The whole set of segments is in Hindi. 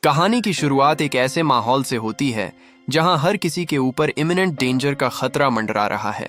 कहानी की शुरुआत एक ऐसे माहौल से होती है जहां हर किसी के ऊपर इमिनेंट डेंजर का खतरा मंडरा रहा है।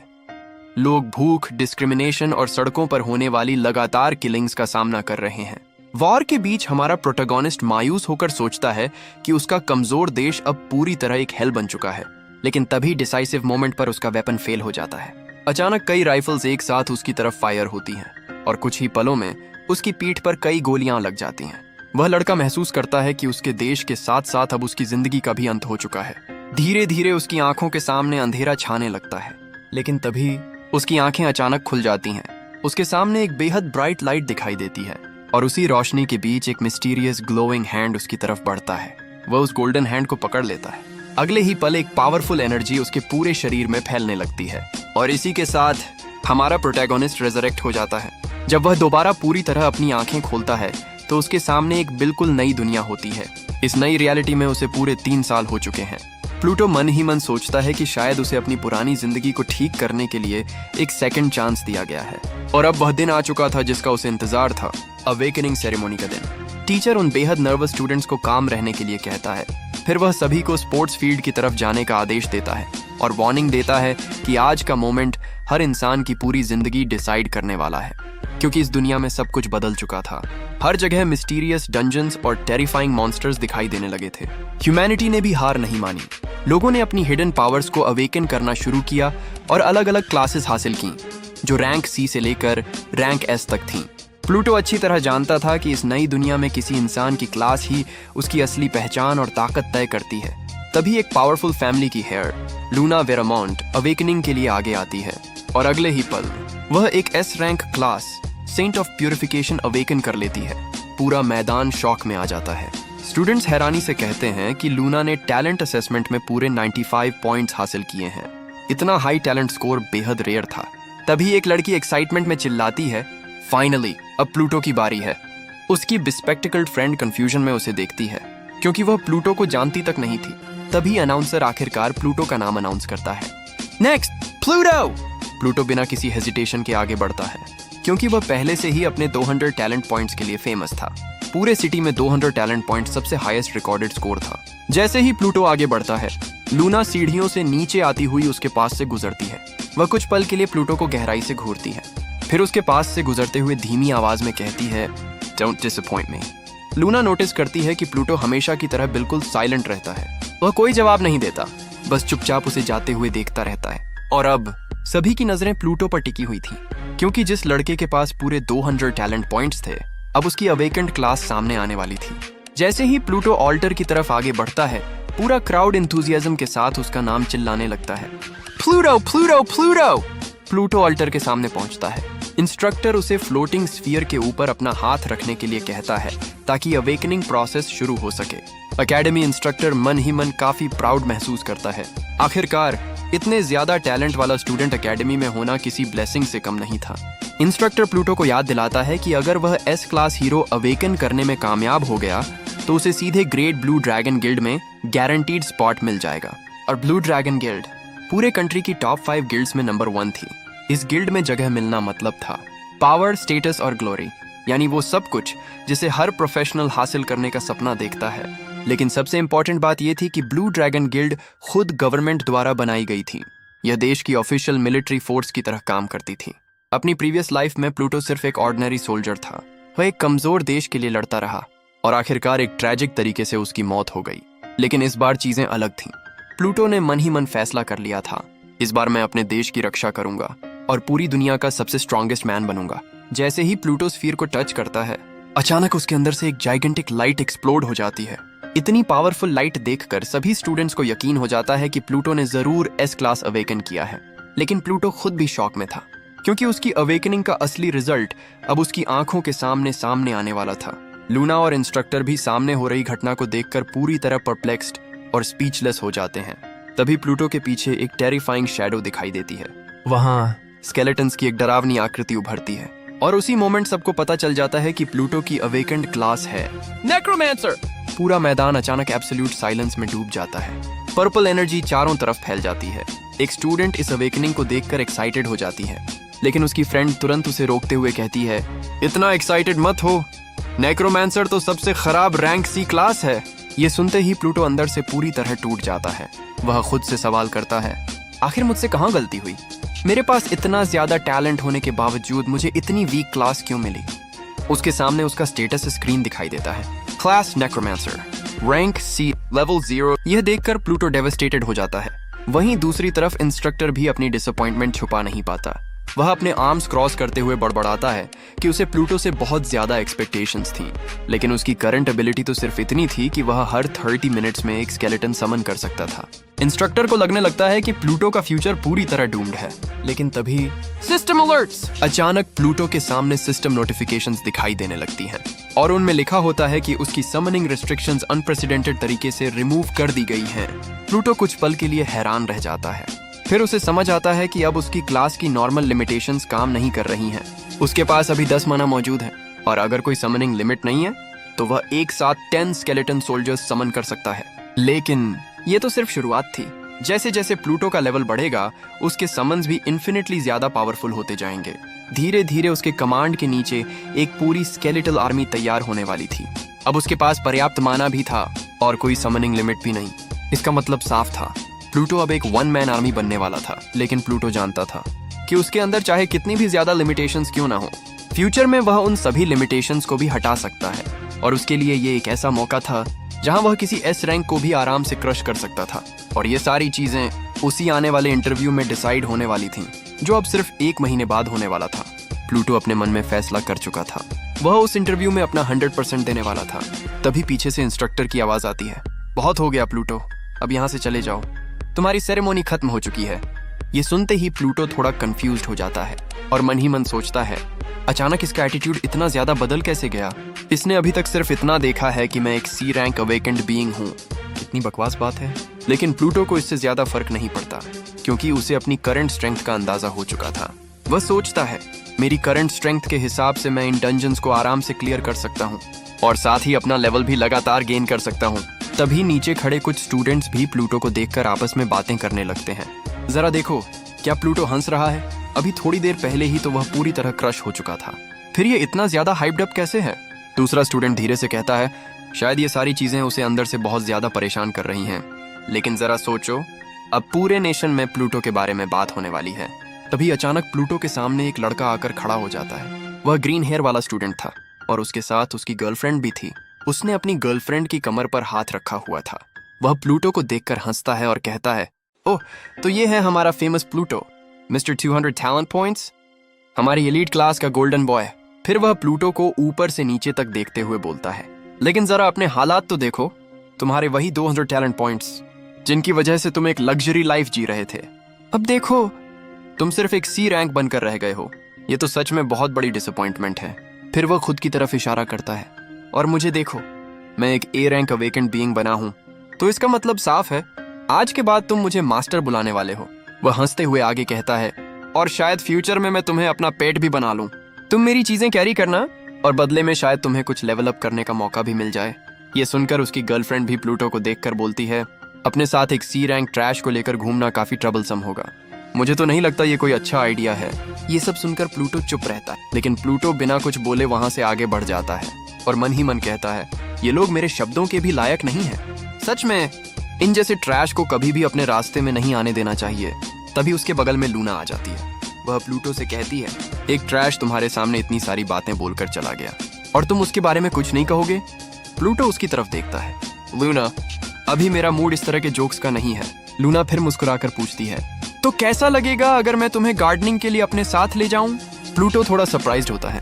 लोग भूख, डिस्क्रिमिनेशन और सड़कों पर होने वाली लगातार किलिंग्स का सामना कर रहे हैं। वॉर के बीच हमारा प्रोटोगोनिस्ट मायूस होकर सोचता है कि उसका कमजोर देश अब पूरी तरह एक हेल बन चुका है, लेकिन तभी डिसाइसिव मोमेंट पर उसका वेपन फेल हो जाता है। अचानक कई राइफल्स एक साथ उसकी तरफ फायर होती हैं और कुछ ही पलों में उसकी पीठ पर कई गोलियां लग जाती हैं। वह लड़का महसूस करता है कि उसके देश के साथ साथ अब उसकी जिंदगी का भी अंत हो चुका है। धीरे धीरे उसकी आंखों के सामने अंधेरा छाने लगता है, लेकिन तभी उसकी आंखें अचानक खुल जाती हैं। उसके सामने एक बेहद ब्राइट लाइट दिखाई देती है और उसी रोशनी के बीच एक मिस्टीरियस ग्लोइंग हैंड उसकी तरफ बढ़ता है। वह उस गोल्डन हैंड को पकड़ लेता है। अगले ही पल एक पावरफुल एनर्जी उसके पूरे शरीर में फैलने लगती है और इसी के साथ हमारा प्रोटैगोनिस्ट रेजरेक्ट हो जाता है। जब वह दोबारा पूरी तरह अपनी आंखें खोलता है तो उसके सामने एक बिल्कुल नई दुनिया होती है। इस नई रियलिटी में उसे पूरे 3 साल हो चुके हैं। प्लूटो मन ही मन सोचता है कि शायद उसे अपनी पुरानी जिंदगी को ठीक करने के लिए एक सेकंड चांस दिया गया है और अब वह दिन आ चुका था जिसका उसे इंतजार था, अवेकनिंग सेरेमनी का दिन। टीचर उन बेहद नर्वस स्टूडेंट्स को काम रहने के लिए कहता है। फिर वह सभी को स्पोर्ट्स फील्ड की तरफ जाने का आदेश देता है और वार्निंग देता है कि आज का मोमेंट हर इंसान की पूरी जिंदगी डिसाइड करने वाला है, क्योंकि इस दुनिया में सब कुछ बदल चुका था। हर जगह मिस्टीरियस डंजन्स और टेरिफाइंग मॉन्स्टर्स दिखाई देने लगे थे। ह्यूमैनिटी ने भी हार नहीं मानी। लोगों ने अपनी हिडन पावर्स को अवेकन करना शुरू किया और अलग अलग क्लासेस हासिल की, जो रैंक सी से लेकर रैंक एस तक थीं। प्लूटो अच्छी तरह जानता था कि इस नई दुनिया में किसी इंसान की क्लास ही उसकी असली पहचान और ताकत तय करती है। तभी एक पावरफुल फैमिली की हेयर, लूना वेरामॉन्ट, अवेकनिंग के लिए आगे आती है और अगले ही पल वह एक S rank class, saint of purification, awaken कर लेती है। पूरा मैदान शॉक में आ जाता है। स्टूडेंट्स हैरानी से कहते हैं कि लूना ने टैलेंट असेसमेंट में पूरे 95 पॉइंट्स हासिल किए हैं। इतना हाई टैलेंट स्कोर बेहद रेयर था। तभी एक लड़की एक्साइटमेंट में चिल्लाती है, फाइनली अब प्लूटो की बारी है। उसकी बिस्पेक्टिकल्ड फ्रेंड कंफ्यूजन में उसे देखती है, क्योंकि वह प्लूटो को जानती तक नहीं थी। तभी अनाउंसर आखिरकार प्लूटो का नाम अनाउंस करता है। Next, Pluto! प्लूटो बिना किसी हेजिटेशन के आगे बढ़ता है, क्योंकि वह पहले से ही अपने 200 टैलेंट पॉइंट्स के लिए फेमस था। पूरे सिटी में 200 टैलेंट पॉइंट सबसे हाईएस्ट रिकॉर्डेड स्कोर था। जैसे ही प्लूटो आगे बढ़ता है, लूना सीढ़ियों से नीचे आती हुई उसके पास से गुजरती है। वह कुछ पल के लिए प्लूटो को गहराई से घूरती है, फिर उसके पास से गुजरते हुए धीमी आवाज में कहती है, don't disappoint me. Luna notice करती है कि प्लूटो हमेशा की तरह बिल्कुल साइलेंट रहता है। वह कोई जवाब नहीं देता, बस चुपचाप उसे जाते हुए देखता रहता है। और अब सभी की नजरें प्लूटो पर टिकी हुई थी, क्योंकि जिस लड़के के पास पूरे 200 टैलेंट पॉइंट्स थे, अब उसकी अवेकेंड क्लास सामने आने वाली थी। जैसे ही प्लूटो ऑल्टर की तरफ आगे बढ़ता है, पूरा क्राउड एंथुसियाज्म के साथ उसका नाम चिल्लाने लगता है, Pluto, Pluto, Pluto! Pluto altar के सामने पहुंचता है। इंस्ट्रक्टर उसे फ्लोटिंग स्फीयर के ऊपर अपना हाथ रखने के लिए कहता है ताकि अवेकनिंग प्रोसेस शुरू हो सके। एकेडमी इंस्ट्रक्टर मन ही मन काफी प्राउड महसूस करता है। आखिरकार इतने ज्यादा टैलेंट वाला स्टूडेंट एकेडमी में होना किसी ब्लेसिंग से कम नहीं था। इंस्ट्रक्टर प्लूटो को याद दिलाता है कि अगर वह एस क्लास हीरो अवेकन करने में कामयाब हो गया तो उसे सीधे ग्रेट ब्लू ड्रैगन गिल्ड में गारंटीड स्पॉट मिल जाएगा। और ब्लू ड्रैगन गिल्ड पूरे कंट्री की टॉप 5 गिल्ड्स में नंबर 1 थी। इस गिल्ड में जगह मिलना मतलब था पावर, स्टेटस और ग्लोरी, यानी वो सब कुछ जिसे हर प्रोफेशनल हासिल करने का सपना देखता है। लेकिन सबसे इंपॉर्टेंट बात यह थी कि ब्लू ड्रैगन गिल्ड खुद गवर्नमेंट द्वारा बनाई गई थी। यह देश की ऑफिशियल मिलिट्री फोर्स की तरह काम करती थी। अपनी प्रीवियस लाइफ में प्लूटो सिर्फ एक ऑर्डिनरी सोल्जर था। वह एक कमजोर देश के लिए लड़ता रहा और आखिरकार एक ट्रैजिक तरीके से उसकी मौत हो गई। लेकिन इस बार चीजें अलग थीं। प्लूटो ने मन ही मन फैसला कर लिया था, इस बार मैं अपने देश की रक्षा करूंगा और पूरी दुनिया का सबसे स्ट्रॉन्गेस्ट मैन बनूंगा। जैसे ही प्लूटो स्फीयर को टच करता है, अचानक उसके अंदर से एक जाइगेंटिक लाइट एक्सप्लोड हो जाती है। इतनी पावरफुल लाइट देखकर सभी स्टूडेंट्स को यकीन हो जाता है कि प्लूटो ने जरूर एस क्लास अवेकन किया है। लेकिन प्लूटो खुद भी शॉक में था, क्योंकि उसकी अवेकनिंग का असली रिजल्ट अब उसकी आंखों के सामने आने वाला था। लूना और इंस्ट्रक्टर भी सामने हो रही घटना को देखकर पूरी तरह परप्लेक्स्ड और स्पीचलेस हो जाते हैं। तभी प्लूटो के पीछे एक टेरिफाइंग शैडो दिखाई देती है। वहां स्केलेटन्स की एक डरावनी आकृति उभरती है और उसी मोमेंट सबको पता चल जाता है कि प्लूटो की अवेकेंड क्लास है नेक्रोमैंसर। पूरा मैदान अचानक एब्सोल्यूट साइलेंस में डूब जाता है। पर्पल एनर्जी चारों तरफ फैल जाती है। एक स्टूडेंट इस अवेकनिंग को देखकर एक्साइटेड हो जाती है, लेकिन उसकी फ्रेंड तुरंत उसे रोकते हुए कहती है, इतना एक्साइटेड मत हो, नेक्रोमैंसर तो सबसे खराब रैंक सी क्लास है। ये सुनते ही प्लूटो अंदर से पूरी तरह टूट जाता है। वह खुद से सवाल करता है, आखिर मुझसे कहाँ गलती हुई? मेरे पास इतना ज्यादा टैलेंट होने के बावजूद मुझे इतनी वीक क्लास क्यों मिली? उसके सामने उसका स्टेटस स्क्रीन दिखाई देता है, class necromancer, rank C, level 0। यह देखकर प्लूटो डेवास्टेटेड हो जाता है। वहीं दूसरी तरफ इंस्ट्रक्टर भी अपनी डिसअपॉइंटमेंट छुपा नहीं पाता। वह अपने आर्म्स क्रॉस करते हुए बड़बड़ाता है कि उसे प्लूटो से बहुत ज्यादा एक्सपेक्टेशंस थी, लेकिन उसकी करंट एबिलिटी तो सिर्फ इतनी थी कि वह हर 30 मिनट्स में एक स्केलेटन समन कर सकता था। इंस्ट्रक्टर को लगने लगता है कि प्लूटो का फ्यूचर पूरी तरह डूम्ड है। लेकिन तभी सिस्टम अलर्ट्स! अचानक प्लूटो के सामने सिस्टम नोटिफिकेशंस दिखाई देने लगती हैं और उनमें लिखा होता है कि उसकी समनिंग रिस्ट्रिक्शंस अनप्रेसिडेंटेड तरीके से रिमूव कर दी गई हैं। प्लूटो कुछ पल के लिए हैरान रह जाता है। फिर उसे समझ आता है कि अब उसकी क्लास की नॉर्मल लिमिटेशंस काम नहीं कर रही हैं। उसके पास अभी 10 मना मौजूद है और अगर कोई समनिंग लिमिट नहीं है तो वह एक साथ 10 स्केलेटन सोल्जर्स समन कर सकता है। लेकिन ये तो सिर्फ शुरुआत थी। जैसे जैसे प्लूटो का लेवल बढ़ेगा उसके समन्स भी इन्फिनिटली ज्यादा पावरफुल होते जाएंगे। धीरे धीरे उसके कमांड के नीचे एक पूरी स्केलेटल आर्मी तैयार होने वाली थी। अब उसके पास पर्याप्त माना भी था और कोई समनिंग लिमिट भी नहीं। इसका मतलब साफ था, प्लूटो अब एक 1 मैन आर्मी बनने वाला था। लेकिन प्लूटो जानता था कि उसके अंदर चाहे कितनी भी ज्यादा लिमिटेशंस क्यों ना हो, फ्यूचर में वह उन सभी लिमिटेशंस को भी हटा सकता है। और उसके लिए ये एक ऐसा मौका था जहां वह किसी एस रैंक को भी आराम से क्रश कर सकता था। और ये सारी चीजें उसी आने वाले इंटरव्यू में डिसाइड होने वाली थीं, जो अब सिर्फ 1 महीने बाद होने वाला था। प्लूटो अपने मन में फैसला कर चुका था। वह उस इंटरव्यू में अपना 100% देने वाला था। तभी पीछे से इंस्ट्रक्टर की आवाज आती है, बहुत हो गया प्लूटो, अब यहाँ से चले जाओ, तुम्हारी सेरेमोनी खत्म हो चुकी है। ये सुनते ही प्लूटो थोड़ा कंफ्यूज्ड हो जाता है और मन ही मन सोचता है, अचानक इसका एटीट्यूड इतना ज्यादा बदल कैसे गया? इसने अभी तक सिर्फ इतना देखा है कि मैं एक सी रैंक अवेकेंड बीइंग हूँ। कितनी बकवास बात है। लेकिन प्लूटो को इससे ज्यादा फर्क नहीं पड़ता, क्योंकि उसे अपनी करंट स्ट्रेंथ का अंदाजा हो चुका था। वह सोचता है, मेरी करंट स्ट्रेंथ के हिसाब से मैं इन डंजन्स को आराम से क्लियर कर सकता हूँ और साथ ही अपना लेवल भी लगातार गेन कर सकता हूँ। तभी नीचे खड़े कुछ स्टूडेंट्स भी प्लूटो को देखकर आपस में बातें करने लगते हैं। जरा देखो, क्या प्लूटो हंस रहा है? अभी थोड़ी देर पहले ही तो वह पूरी तरह क्रश हो चुका था, फिर ये इतना ज्यादा हाइप्ड अप कैसे है? दूसरा स्टूडेंट धीरे से कहता है, शायद ये सारी चीजें उसे अंदर से बहुत ज्यादा परेशान कर रही हैं। लेकिन जरा सोचो, अब पूरे नेशन में प्लूटो के बारे में बात होने वाली है। तभी अचानक प्लूटो के सामने एक लड़का आकर खड़ा हो जाता है। वह ग्रीन हेयर वाला स्टूडेंट था और उसके साथ उसकी गर्लफ्रेंड भी थी। उसने अपनी गर्लफ्रेंड की कमर पर हाथ रखा हुआ था। वह प्लूटो को देखकर हंसता है और कहता है, ओह, तो ये है हमारा famous Pluto, mister 200 talent points, हमारी एलीट क्लास का गोल्डन बॉय। फिर वह प्लूटो को ऊपर से नीचे तक देखते हुए बोलता है, लेकिन जरा अपने हालात तो देखो, तुम्हारे वही 200 टैलेंट पॉइंट्स जिनकी वजह से तुम एक लग्जरी लाइफ जी रहे थे, अब देखो तुम सिर्फ एक सी रैंक बनकर रह गए हो। ये तो सच में बहुत बड़ी डिसअपॉइंटमेंट है। फिर वह खुद की तरफ इशारा करता है, और मुझे देखो, मैं एक ए रैंक अवेकेंड बीइंग बना हूं, तो इसका मतलब साफ है, आज के बाद तुम मुझे मास्टर बुलाने वाले हो। वह हंसते हुए आगे कहता है, और शायद फ्यूचर में मैं तुम्हें अपना पेट भी बना लूं। तुम मेरी चीजें कैरी करना और बदले में शायद तुम्हें कुछ लेवल अप करने का मौका भी मिल जाए। ये सुनकर उसकी गर्लफ्रेंड भी प्लूटो को देखकर बोलती है, अपने साथ एक सी रैंक ट्रैश को लेकर घूमना काफी ट्रबलसम होगा। मुझे तो नहीं लगता ये कोई अच्छा आइडिया है। ये सब सुनकर प्लूटो चुप रहता है, लेकिन प्लूटो बिना कुछ बोले वहां से आगे बढ़ जाता है और मन ही मन कहता है, ये लोग मेरे शब्दों के भी लायक नहीं है। सच में इन जैसे ट्रैश को कभी भी अपने रास्ते में नहीं आने देना चाहिए। तभी उसके बगल में लूना आ जाती है। वह प्लूटो से कहती है, एक ट्रैश तुम्हारे सामने इतनी सारी बातें बोलकर चला गया और तुम उसके बारे में कुछ नहीं कहोगे? प्लूटो उसकी तरफ देखता है। लूना, अभी मेरा मूड इस तरह के जोक्स का नहीं है। लूना फिर मुस्कुराकर पूछती है, तो कैसा लगेगा अगर मैं तुम्हें गार्डनिंग के लिए अपने साथ ले जाऊं? प्लूटो थोड़ा सरप्राइज्ड होता है।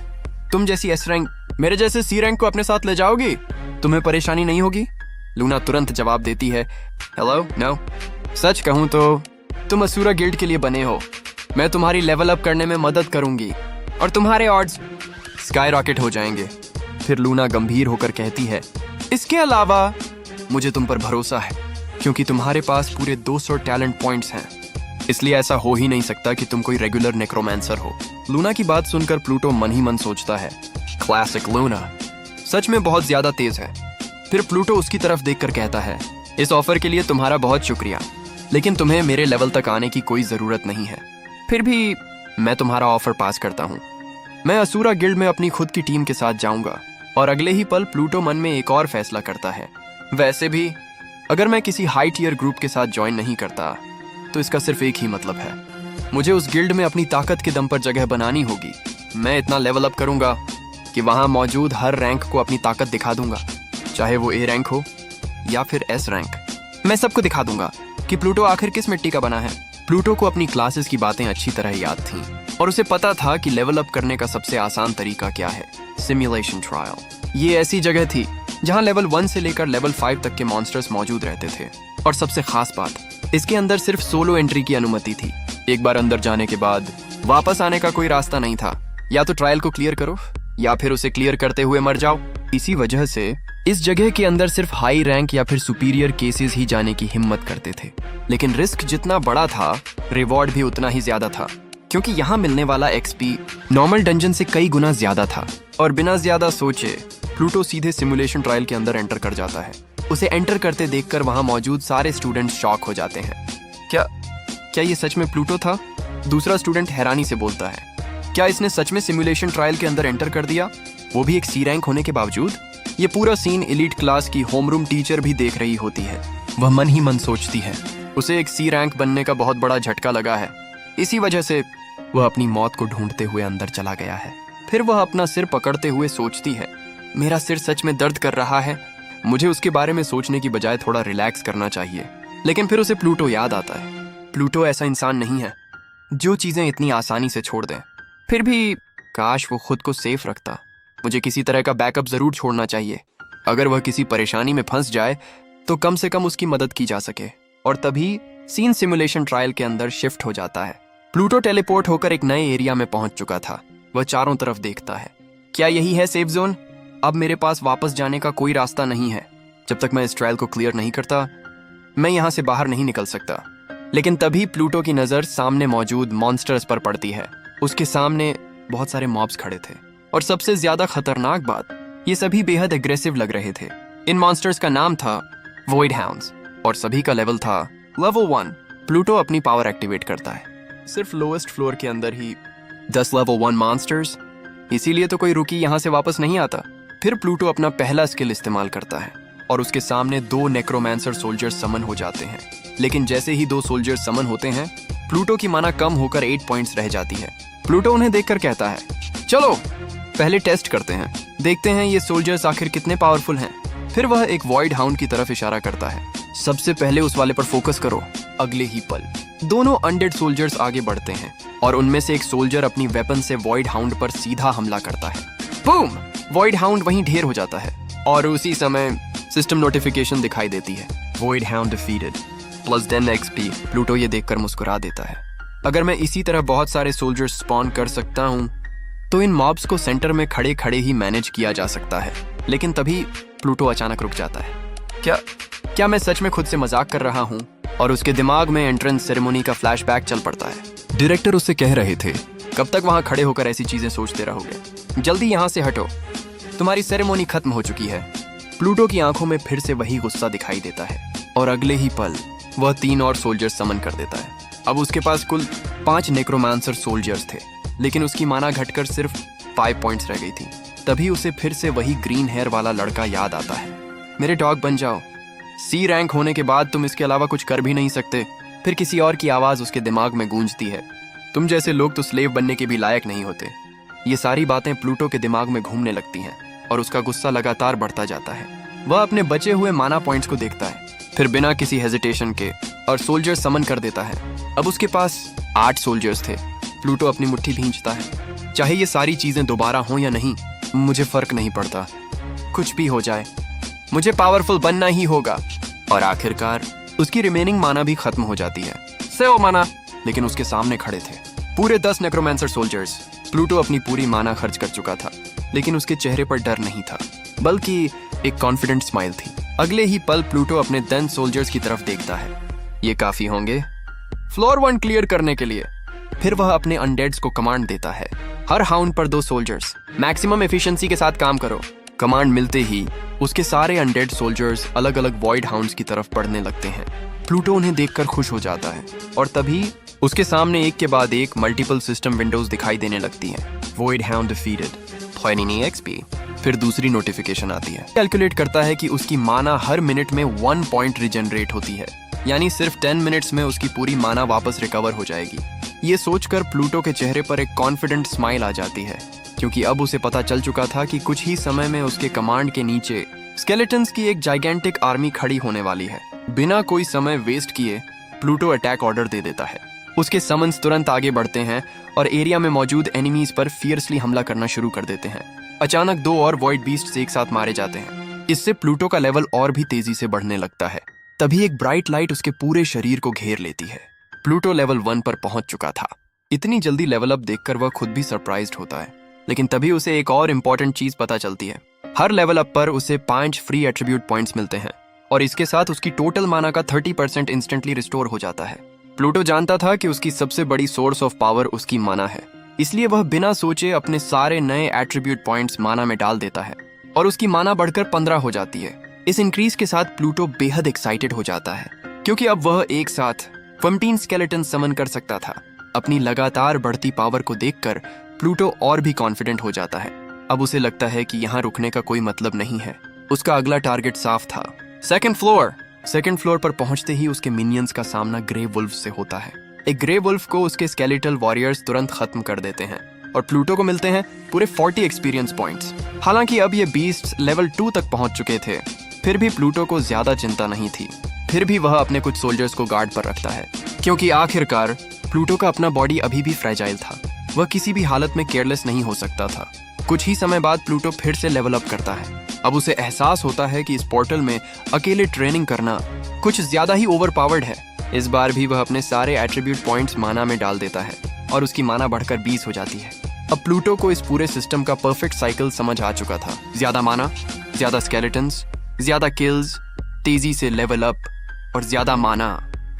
तुम जैसी एस रैंक मेरे जैसे सी रैंक को अपने साथ ले जाओगी? तुम्हें परेशानी नहीं होगी? लूना तुरंत जवाब देती है, हेलो, नो। सच कहूं तो तुम असुरा गिल्ड के लिए बने हो। मैं तुम्हारी लेवल अप करने में मदद करूंगी और तुम्हारे ऑड्स स्काई रॉकेट हो जाएंगे। फिर लूना गंभीर होकर कहती है, इसके अलावा मुझे तुम पर भरोसा है, क्योंकि तुम्हारे पास पूरे 200 टैलेंट पॉइंट्स हैं, इसलिए ऐसा हो ही नहीं सकता कि तुम कोई रेगुलर नेक्रोमैंसर हो। लूना की बात सुनकर प्लूटो मन ही मन सोचता है, क्लासिक लूना, सच में बहुत ज्यादा तेज है। फिर प्लूटो उसकी तरफ देखकर कहता है, इस ऑफर के लिए तुम्हारा बहुत शुक्रिया, लेकिन तुम्हें मेरे लेवल तक आने की कोई जरूरत नहीं है। फिर भी मैं तुम्हारा ऑफर पास करता हूँ। मैं असुरा गिल्ड में अपनी खुद की टीम के साथ जाऊंगा। और अगले ही पल प्लूटो मन में एक और फैसला करता है। वैसे भी अगर मैं किसी हाई टियर ग्रुप के साथ ज्वाइन नहीं करता तो इसका सिर्फ एक ही मतलब है, मुझे उस गिल्ड में अपनी ताकत के दम पर जगह बनानी होगी। मैं इतना लेवल अप करूंगा कि वहां मौजूद हर रैंक को अपनी ताकत दिखा दूंगा, चाहे वो ए रैंक हो या फिर एस रैंक। मैं सबको दिखा दूंगा कि प्लूटो आखिर किस मिट्टी का बना है। प्लूटो को अपनी क्लासेस की बातें अच्छी तरह याद थीं और उसे पता था कि लेवल अप करने का सबसे आसान तरीका क्या है, सिमुलेशन ट्रायल। ये ऐसी जगह थी जहां लेवल 1 से लेकर लेवल 5 तक के मॉन्स्टर्स मौजूद रहते थे। और सबसे खास बात, इसके अंदर सिर्फ सोलो एंट्री की अनुमति थी। एक बार अंदर जाने के बाद वापस आने का कोई रास्ता नहीं था। या तो ट्रायल को क्लियर करो या फिर उसे क्लियर करते हुए मर जाओ। इसी वजह से इस जगह के अंदर सिर्फ हाई रैंक या फिर सुपीरियर केसेस ही जाने की हिम्मत करते थे। लेकिन रिस्क जितना बड़ा था, रिवॉर्ड भी उतना ही ज्यादा था, क्योंकि यहाँ मिलने वाला एक्सपी नॉर्मल डंजन से कई गुना ज्यादा था। और बिना ज्यादा सोचे प्लूटो सीधे सिमुलेशन ट्रायल के अंदर एंटर कर जाता है। उसे एंटर करते देखकर वहां मौजूद सारे स्टूडेंट्स शॉक हो जाते हैं। क्या ये सच में प्लूटो था? दूसरा स्टूडेंट हैरानी से बोलता है, क्या इसने सच में सिमुलेशन ट्रायल के अंदर एंटर कर दिया, वो भी एक सी रैंक होने के बावजूद? ये पूरा सीन एलीट क्लास की होमरूम टीचर भी देख रही होती है। वह मन ही मन सोचती है, उसे एक सी रैंक बनने का बहुत बड़ा झटका लगा है। इसी वजह से वह अपनी मौत को ढूंढते हुए अंदर चला गया है। फिर वह अपना सिर पकड़ते हुए सोचती है, मेरा सिर सच में दर्द कर रहा है, मुझे उसके बारे में सोचने की बजाय थोड़ा रिलैक्स करना चाहिए। लेकिन फिर उसे प्लूटो याद आता है। प्लूटो ऐसा इंसान नहीं है जो चीजें इतनी आसानी से छोड़ दें। फिर भी काश वो खुद को सेफ रखता। मुझे किसी तरह का बैकअप जरूर छोड़ना चाहिए। अगर वह किसी परेशानी में फंस जाए तो कम से कम उसकी मदद की जा सके। और तभी सीन सिमुलेशन ट्रायल के अंदर शिफ्ट हो जाता है। प्लूटो टेलीपोर्ट होकर एक नए एरिया में पहुंच चुका था। वह चारों तरफ देखता है, क्या यही है सेफ जोन? अब मेरे पास वापस जाने का कोई रास्ता नहीं है। जब तक मैं इस ट्रायल को क्लियर नहीं करता, मैं यहाँ से बाहर नहीं निकल सकता। लेकिन तभी प्लूटो की नजर सामने मौजूद मॉन्स्टर्स पर पड़ती है। उसके सामने बहुत सारे मॉब्स खड़े थे और सबसे ज्यादा खतरनाक बात, ये सभी बेहद एग्रेसिव लग रहे थे। इन मॉन्स्टर्स का नाम था वॉइड हाउंड्स और सभी का लेवल था लेवल 1। प्लूटो अपनी पावर एक्टिवेट करता है। सिर्फ लोएस्ट फ्लोर के अंदर ही 10 लेवल 1 मॉन्स्टर्स, इसीलिए तो कोई रुकी यहाँ से वापस नहीं आता। फिर प्लूटो अपना पहला स्किल इस्तेमाल करता है और उसके सामने 2 नेक्रोमैंसर सोल्जर्स समन हो जाते हैं। लेकिन जैसे ही 2 सोल्जर्स समन होते हैं, प्लूटो की माना कम होकर 8 पॉइंट्स रह जाती है। प्लूटो उन्हें देखकर कहता है, चलो पहले टेस्ट करते हैं, देखते हैं ये सोल्जर्स आखिर कितने पावरफुल हैं। फिर वह एक वॉइड हाउंड की तरफ इशारा करता है, सबसे पहले उस वाले पर फोकस करो। अगले ही पल दोनों अनडेड सोल्जर्स आगे बढ़ते हैं और उनमें से एक सोल्जर अपनी वेपन से वॉइड हाउंड पर सीधा हमला करता है। बूम! वॉइड हाउंड वहीं ढेर हो जाता है और उसी समय सिस्टम नोटिफिकेशन दिखाई देती है, void hound defeated +10 XP। Pluto ये देखकर मुस्कुरा देता है। अगर मैं इसी तरह बहुत सारे सोल्जर्स स्पॉन कर सकता हूँ तो इन मॉब्स को सेंटर में खड़े खड़े ही मैनेज किया जा सकता है। लेकिन तभी प्लूटो अचानक रुक जाता है। क्या मैं सच में खुद से मजाक कर रहा हूँ? और उसके दिमाग में एंट्रेंस सेरेमनी का फ्लैशबैक चल पड़ता है। डायरेक्टर उससे कह रहे थे, कब तक वहां खड़े होकर ऐसी चीजें सोचते रहोगे, जल्दी यहाँ से हटो, तुम्हारी सेरेमनी खत्म हो चुकी है। प्लूटो की आंखों में फिर से वही गुस्सा दिखाई देता है और अगले ही पल वह 3 और सोल्जर्स समन कर देता है। अब उसके पास कुल 5 नेक्रोमांसर सोल्जर्स थे, लेकिन उसकी माना घटकर सिर्फ 5 पॉइंट्स रह गई थी। तभी उसे फिर से वही ग्रीन हेयर वाला लड़का याद आता है। मेरे डॉग बन जाओ, सी रैंक होने के बाद तुम इसके अलावा कुछ कर भी नहीं सकते। फिर किसी और की आवाज उसके दिमाग में गूंजती है, तुम जैसे लोग तो स्लेव बनने के भी लायक नहीं होते। ये सारी बातें प्लूटो के दिमाग में घूमने लगती हैं और उसका गुस्सा लगातार बढ़ता जाता है। वह अपने बचे हुए माना पॉइंट्स को देखता है, फिर बिना किसी हेजिटेशन के और सोल्जर्स समन कर देता है। अब उसके पास 8 सोल्जर्स थे। प्लूटो अपनी मुट्ठी भींचता है, चाहे ये सारी चीजें दोबारा हों या नहीं, मुझे फर्क नहीं पड़ता, कुछ भी हो जाए, मुझे पावरफुल बनना ही होगा। और आखिरकार उसकी रिमेनिंग माना भी खत्म हो जाती है, 100 माना। लेकिन उसके सामने खड़े थे पूरे 10 नेक्रोमैंसर सोल्जर्स। प्लूटो अपनी पूरी माना खर्च कर चुका था, लेकिन उसके चेहरे पर डर नहीं था, बल्कि एक कॉन्फिडेंट स्माइल थी। अगले ही पल प्लूटो अपने 10 सोल्जर्स की तरफ देखता है, ये काफी होंगे फ्लोर 1 क्लियर करने के लिए। फिर वह अपने अनडेड्स को कमांड देता है, हर हाउंड पर 2 सोल्जर्स, मैक्सिमम एफिशिएंसी के साथ काम करो। कमांड मिलते ही उसके सारे अनडेड सोल्जर्स अलग अलग वॉइड हाउंड्स की तरफ बढ़ने लगते हैं। प्लूटो उन्हें देखकर खुश हो जाता है और तभी उसके सामने एक के बाद एक मल्टीपल सिस्टम विंडोज दिखाई देने लगती हैं। वॉइड हाउंड डिफीटेड फाइनी एक्सपी। फिर दूसरी नोटिफिकेशन आती है। कैलकुलेट करता है कि उसकी माना हर मिनट में 1 पॉइंट रिजनरेट होती है, यानी सिर्फ 10 मिनट्स में उसकी पूरी माना वापस रिकवर हो जाएगी। ये सोचकर प्लूटो के चेहरे पर एक कॉन्फिडेंट स्माइल आ जाती है, क्योंकि अब उसे पता चल चुका था कि कुछ ही समय में उसके कमांड के नीचे स्केलेटन्स की एक जाइगेंटिक आर्मी खड़ी होने वाली है। बिना कोई समय वेस्ट किए प्लूटो अटैक ऑर्डर दे देता है। उसके समन्स तुरंत आगे बढ़ते हैं और एरिया में मौजूद एनिमीज पर फियर्सली हमला करना शुरू कर देते हैं। अचानक 2 और वॉइड बीस्ट्स एक साथ मारे जाते हैं। इससे प्लूटो का लेवल और भी तेजी से बढ़ने लगता है। तभी एक ब्राइट लाइट उसके पूरे शरीर को घेर लेती है। प्लूटो लेवल 1 पर पहुंच चुका था। इतनी जल्दी लेवल अप देखकर वह खुद भी सरप्राइज्ड होता है, लेकिन तभी उसे एक और इम्पोर्टेंट चीज पता चलती है। हर लेवल अप पर उसे 5 फ्री एट्रीब्यूट पॉइंट्स मिलते हैं और इसके साथ उसकी टोटल माना का 30% इंस्टेंटली रिस्टोर हो जाता है। प्लूटो जानता था कि उसकी सबसे बड़ी सोर्स ऑफ पावर उसकी माना है, इसलिए वह बिना सोचे अपने सारे नए एट्रीब्यूट पॉइंट्स माना में डाल देता है और उसकी माना बढ़कर 15 हो जाती है। इस इंक्रीज के साथ प्लूटो बेहद एक्साइटेड हो जाता है, क्योंकि अब वह एक साथ 15 स्केलेटन समन कर सकता था। अपनी लगातार बढ़ती पावर को देखकर प्लूटो और भी कॉन्फिडेंट हो जाता है। अब उसे लगता है कि यहाँ रुकने का कोई मतलब नहीं है। उसका अगला टारगेट साफ था, सेकंड फ्लोर पर पहुंचते ही उसके मिनियंस का सामना ग्रे वुल्फ से होता है। एक ग्रे वुल्फ को उसके स्केलेटल वॉरियर्स तुरंत खत्म कर देते हैं और प्लूटो को मिलते हैं पूरे 40 एक्सपीरियंस पॉइंट्स। हालांकि अब ये बीस्ट्स लेवल 2 तक पहुंच चुके थे, फिर भी प्लूटो को ज्यादा चिंता नहीं थी। फिर भी वह अपने कुछ सोल्जर्स को गार्ड पर रखता है, क्योंकि आखिरकार प्लूटो का अपना बॉडी अभी भी फ्रेजाइल था। वह किसी भी हालत में केयरलेस नहीं हो सकता था। कुछ ही समय बाद प्लूटो फिर से लेवल अप करता है। अब उसे एहसास होता है कि इस पोर्टल में अकेले ट्रेनिंग करना कुछ ज्यादा ही ओवरपावर्ड है। इस बार भी वह अपने सारे एट्रीब्यूट पॉइंट्स माना में डाल देता है और उसकी माना बढ़कर 20 हो जाती है। अब प्लूटो को इस पूरे सिस्टम का परफेक्ट साइकिल समझ आ चुका था। ज्यादा माना, ज्यादा स्केलेटन्स, ज्यादा किल्स, तेजी से लेवल अप और ज्यादा माना।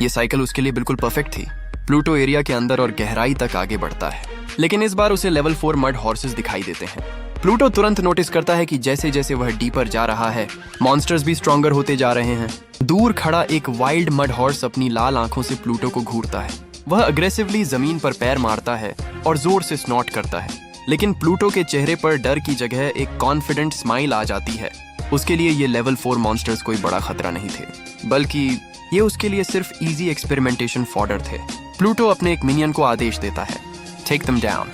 ये साइकिल उसके लिए बिल्कुल परफेक्ट थी। प्लूटो एरिया के अंदर और गहराई तक आगे बढ़ता है, लेकिन इस बार उसे लेवल 4 मड हॉर्सेस दिखाई देते हैं। प्लूटो तुरंत नोटिस करता है कि जैसे जैसे वह डीपर जा रहा है, मॉन्स्टर्स भी स्ट्रॉन्गर होते जा रहे हैं। दूर खड़ा एक वाइल्ड मड हॉर्स अपनी लाल आंखों से प्लूटो को घूरता है। वह अग्रेसिवली जमीन पर पैर मारता है और जोर से स्नॉट करता है, लेकिन प्लूटो के चेहरे पर डर की जगह एक कॉन्फिडेंट स्माइल आ जाती है। उसके लिए ये लेवल 4 मॉन्स्टर्स कोई बड़ा खतरा नहीं थे, बल्कि ये उसके लिए सिर्फ इजी एक्सपेरिमेंटेशन फॉडर थे। प्लूटो अपने एक मिनियन को आदेश देता है, टेक देम डाउन।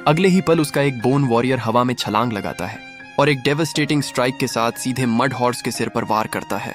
अगले ही पल उसका एक बोन वॉरियर हवा में छलांग लगाता है और एक डेवास्टेटिंग स्ट्राइक के साथ सीधे मड हॉर्स के सिर पर वार करता है।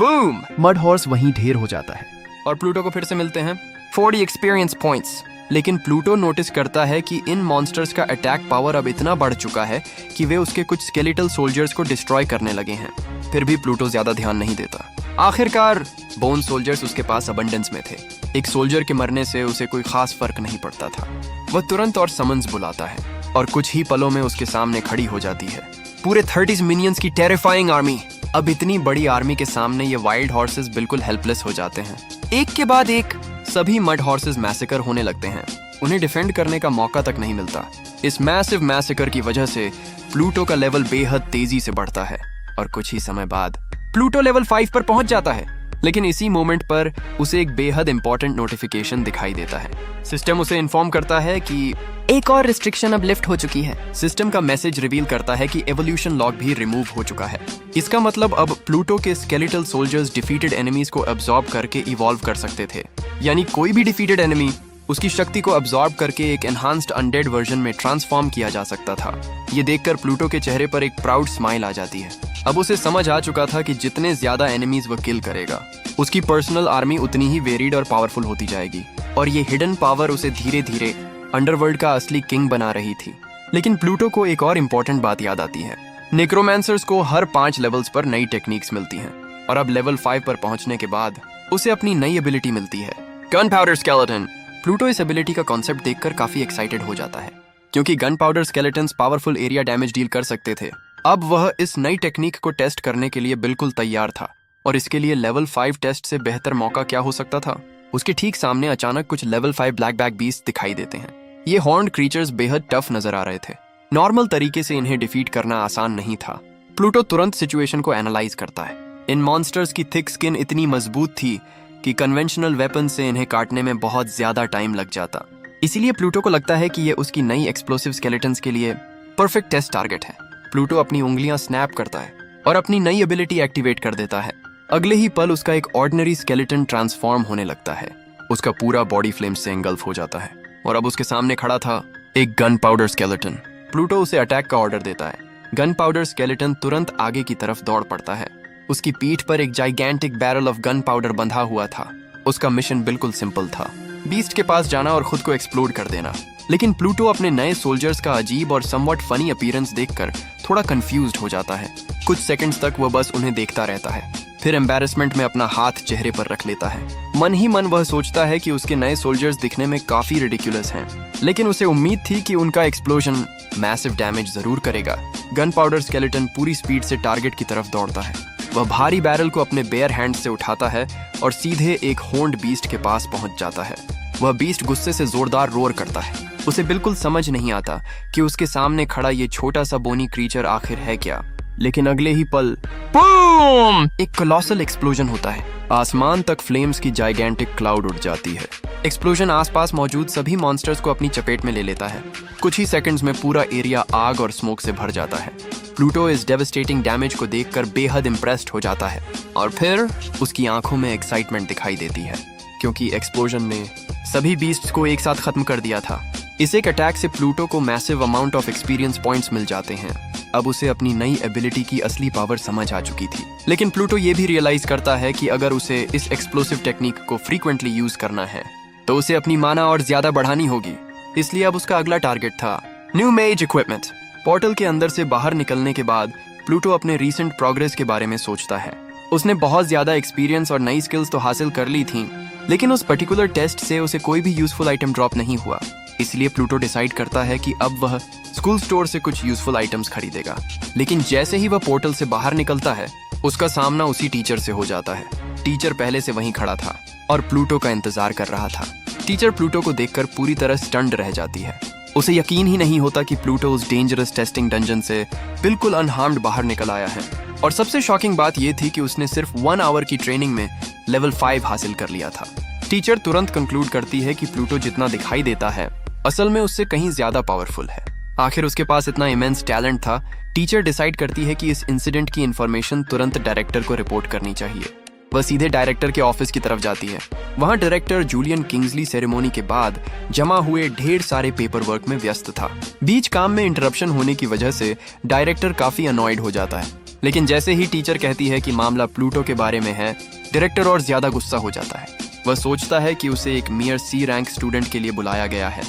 बूम! मड हॉर्स वहीं ढेर हो जाता है और प्लूटो को फिर से मिलते हैं 40 एक्सपीरियंस पॉइंट्स। लेकिन प्लूटो नोटिस करता है कि इन मॉन्स्टर्स का अटैक पावर अब इतना बढ़ चुका है कि वे उसके कुछ स्केलेटल सोल्जर्स को डिस्ट्रॉय करने लगे हैं। फिर भी प्लूटो ज्यादा ध्यान नहीं देता। आखिरकार बोन सोल्जर्स उसके पास अबंडेंस में थे। एक सोल्जर के मरने से उसे कोई खास फर्क नहीं पड़ता था। वह तुरंत और समन्स बुलाता है और कुछ ही पलों में उसके सामने खड़ी हो जाती है पूरे 30 मिनियंस की टेरिफाइंग आर्मी। अब इतनी बड़ी आर्मी के सामने ये वाइल्ड हॉर्सेस बिल्कुल हेल्पलेस हो जाते हैं। एक के बाद एक सभी मड हॉर्सेस मैसेकर होने लगते हैं। उन्हें डिफेंड करने का मौका तक नहीं मिलता। इस मैसिव मैसेकर की वजह से प्लूटो का लेवल बेहद तेजी से बढ़ता है और कुछ ही समय बाद प्लूटो लेवल 5 पर पहुंच जाता है। लेकिन इसी मोमेंट पर उसे एक बेहद इंपॉर्टेंट नोटिफिकेशन दिखाई देता है। सिस्टम उसे इन्फॉर्म करता है कि एक और रिस्ट्रिक्शन अब लिफ्ट हो चुकी है। सिस्टम का मैसेज रिवील करता है कि एवोल्यूशन लॉक भी रिमूव हो चुका है। इसका मतलब अब प्लूटो के स्केलेटल सोल्जर्स डिफीटेड एनिमीज को अब्सॉर्ब करके इवॉल्व कर सकते थे। यानी कोई भी डिफीटेड एनिमी उसकी शक्ति को अब्सॉर्ब करके एक एनहांस्ड अनडेड वर्जन में ट्रांसफॉर्म किया जा सकता था। ये देखकर प्लूटो के चेहरे पर एक प्राउड स्माइल आ जाती है। अब उसे समझ आ चुका था कि जितने ज्यादा एनिमीज वह किल करेगा, उसकी पर्सनल आर्मी उतनी ही वेरिड और पावरफुल होती जाएगी और ये हिडन पावर उसे धीरे धीरे अंडरवर्ल्ड का असली किंग बना रही थी। लेकिन प्लूटो को एक और इम्पोर्टेंट बात याद आती है। नेक्रोमैंसर्स को हर 5 लेवल्स पर नई टेक्निक्स मिलती हैं और अब लेवल 5 पर पहुंचने के बाद उसे अपनी नई एबिलिटी मिलती है, गन पाउडर स्केलेटन। प्लूटो इस एबिलिटी का कॉन्सेप्ट देखकर काफी एक्साइटेड हो जाता है, क्योंकि gun powder skeletons powerful area damage deal कर सकते थे। अब वह इस नई टेक्निक को टेस्ट करने के लिए बिल्कुल तैयार था और इसके लिए लेवल 5 टेस्ट से बेहतर मौका क्या हो सकता था। उसके ठीक सामने अचानक कुछ लेवल 5 ब्लैक बैक बीस्ट दिखाई देते हैं। ये हॉर्न्ड क्रीचर्स बेहद टफ नजर आ रहे थे। नॉर्मल तरीके से इन्हें डिफीट करना आसान नहीं था। प्लूटो तुरंत सिचुएशन को एनालाइज करता है। इन मॉन्स्टर्स की थिक स्किन इतनी मजबूत थी कि कन्वेंशनल वेपन से इन्हें काटने में बहुत ज्यादा टाइम लग जाता। इसीलिए प्लूटो को लगता है कि ये उसकी नई एक्सप्लोसिव स्केलेटन्स के लिए परफेक्ट टेस्ट टारगेट है। प्लूटो अपनी उंगलियां स्नैप करता है और अपनी नई एबिलिटी एक्टिवेट कर देता है। अगले ही पल उसका एक ऑर्डिनरी स्केलेटन ट्रांसफॉर्म होने लगता है। उसका पूरा बॉडी फ्लेम से एंगल्फ हो जाता है और अब उसके सामने खड़ा था एक गन पाउडर स्केलेटन। प्लूटो उसे अटैक का ऑर्डर देता है। गन पाउडर स्केलेटन तुरंत आगे की तरफ दौड़ पड़ता है। उसकी पीठ पर एक gigantic barrel of gun powder बंधा हुआ था। उसका मिशन बिल्कुल सिंपल था, बीस्ट के पास जाना और खुद को एक्सप्लोड कर देना। लेकिन प्लूटो अपने नए सोल्जर्स का अजीब और समवट फनी अपीयरेंस देखकर थोड़ा कंफ्यूज्ड हो जाता है। कुछ सेकंड्स तक वह बस उन्हें देखता रहता है, फिर एम्बैरेसमेंट में अपना हाथ चेहरे पर रख लेता है। मन ही मन वह सोचता है कि उसके नए सोल्जर्स दिखने में काफी रिडिकुलस हैं, लेकिन उसे उम्मीद थी कि उनका एक्सप्लोजन मैसिव डैमेज जरूर करेगा। गन पाउडर स्केलेटन पूरी स्पीड से टारगेट की तरफ दौड़ता है। वह भारी बैरल को अपने बेयर हैंड से उठाता है और सीधे एक होंड बीस्ट के पास पहुंच जाता है। वह बीस्ट गुस्से से जोरदार रोर करता है। उसे बिल्कुल समझ नहीं आता कि उसके सामने खड़ा ये छोटा सा बोनी क्रीचर आखिर है क्या। लेकिन अगले ही पल बूम! एक कोलोसल एक्सप्लोजन होता है। आसमान तक फ्लेम्स की जाइगेंटिक क्लाउड उड़ जाती है। एक्सप्लोजन आसपास मौजूद सभी मॉन्स्टर्स को अपनी चपेट में ले लेता है। कुछ ही सेकंड्स में पूरा एरिया आग और स्मोक से भर जाता है। प्लूटो इस डेवास्टेटिंग डैमेज को देखकर बेहद इम्प्रेस्ड हो जाता है और फिर उसकी आंखों में एक्साइटमेंट दिखाई देती है, क्योंकि एक्सप्लोजन ने सभी बीस्ट्स को एक साथ खत्म कर दिया था। इस एक अटैक से प्लूटो को massive amount of experience points मिल जाते हैं। अब उसे अपनी नई एबिलिटी की असली पावर समझ आ चुकी थी। लेकिन प्लूटो ये भी रियलाइज करता है कि अगर उसे इस एक्सप्लोसिव टेक्निक को फ्रीक्वेंटली यूज करना है तो उसे अपनी माना और ज्यादा बढ़ानी होगी। इसलिए अब उसका अगला टारगेट था न्यू मेज इक्विपमेंट। पोर्टल के अंदर से बाहर निकलने के बाद प्लूटो अपने रीसेंट प्रोग्रेस के बारे में सोचता है। उसने बहुत ज्यादा एक्सपीरियंस और नई स्किल्स तो हासिल कर ली थी, लेकिन उस पर्टिकुलर टेस्ट से उसे कोई भी यूजफुल आइटम ड्रॉप नहीं हुआ। इसलिए प्लूटो डिसाइड करता है कि अब वह स्कूल स्टोर से कुछ यूजफुल आइटम्स खरीदेगा। लेकिन जैसे ही वह पोर्टल से बाहर निकलता है, उसका सामना उसी टीचर से हो जाता है। टीचर पहले से वहीं खड़ा था और प्लूटो का इंतजार कर रहा था। टीचर प्लूटो को देखकर पूरी तरह स्टन्ड रह जाती है। उसे यकीन ही नहीं होता कि प्लूटो उस डेंजरस टेस्टिंग डंजन से बिल्कुल अनहार्म्ड बाहर निकल आया है। और सबसे शॉकिंग बात यह थी कि उसने सिर्फ 1 आवर की ट्रेनिंग में लेवल 5 हासिल कर लिया था। टीचर तुरंत कंक्लूड करती है कि प्लूटो जितना दिखाई देता है, असल में उससे कहीं ज्यादा पावरफुल है। आखिर उसके पास इतना इमेंस टैलेंट था। टीचर डिसाइड करती है कि इस इंसिडेंट की इंफॉर्मेशन तुरंत डायरेक्टर को रिपोर्ट करनी चाहिए। वह सीधे डायरेक्टर के ऑफिस की तरफ जाती है। वहां डायरेक्टर जूलियन किंग्सली सेरेमोनी के बाद जमा हुए ढेर सारे पेपर वर्क में व्यस्त था। बीच काम में इंटरप्शन होने की वजह से डायरेक्टर काफी अनॉयड हो जाता है। लेकिन जैसे ही टीचर कहती है कि मामला प्लूटो के बारे में है, डायरेक्टर और ज्यादा गुस्सा हो जाता है। वह सोचता है कि उसे एक मियर सी रैंक स्टूडेंट के लिए बुलाया गया है,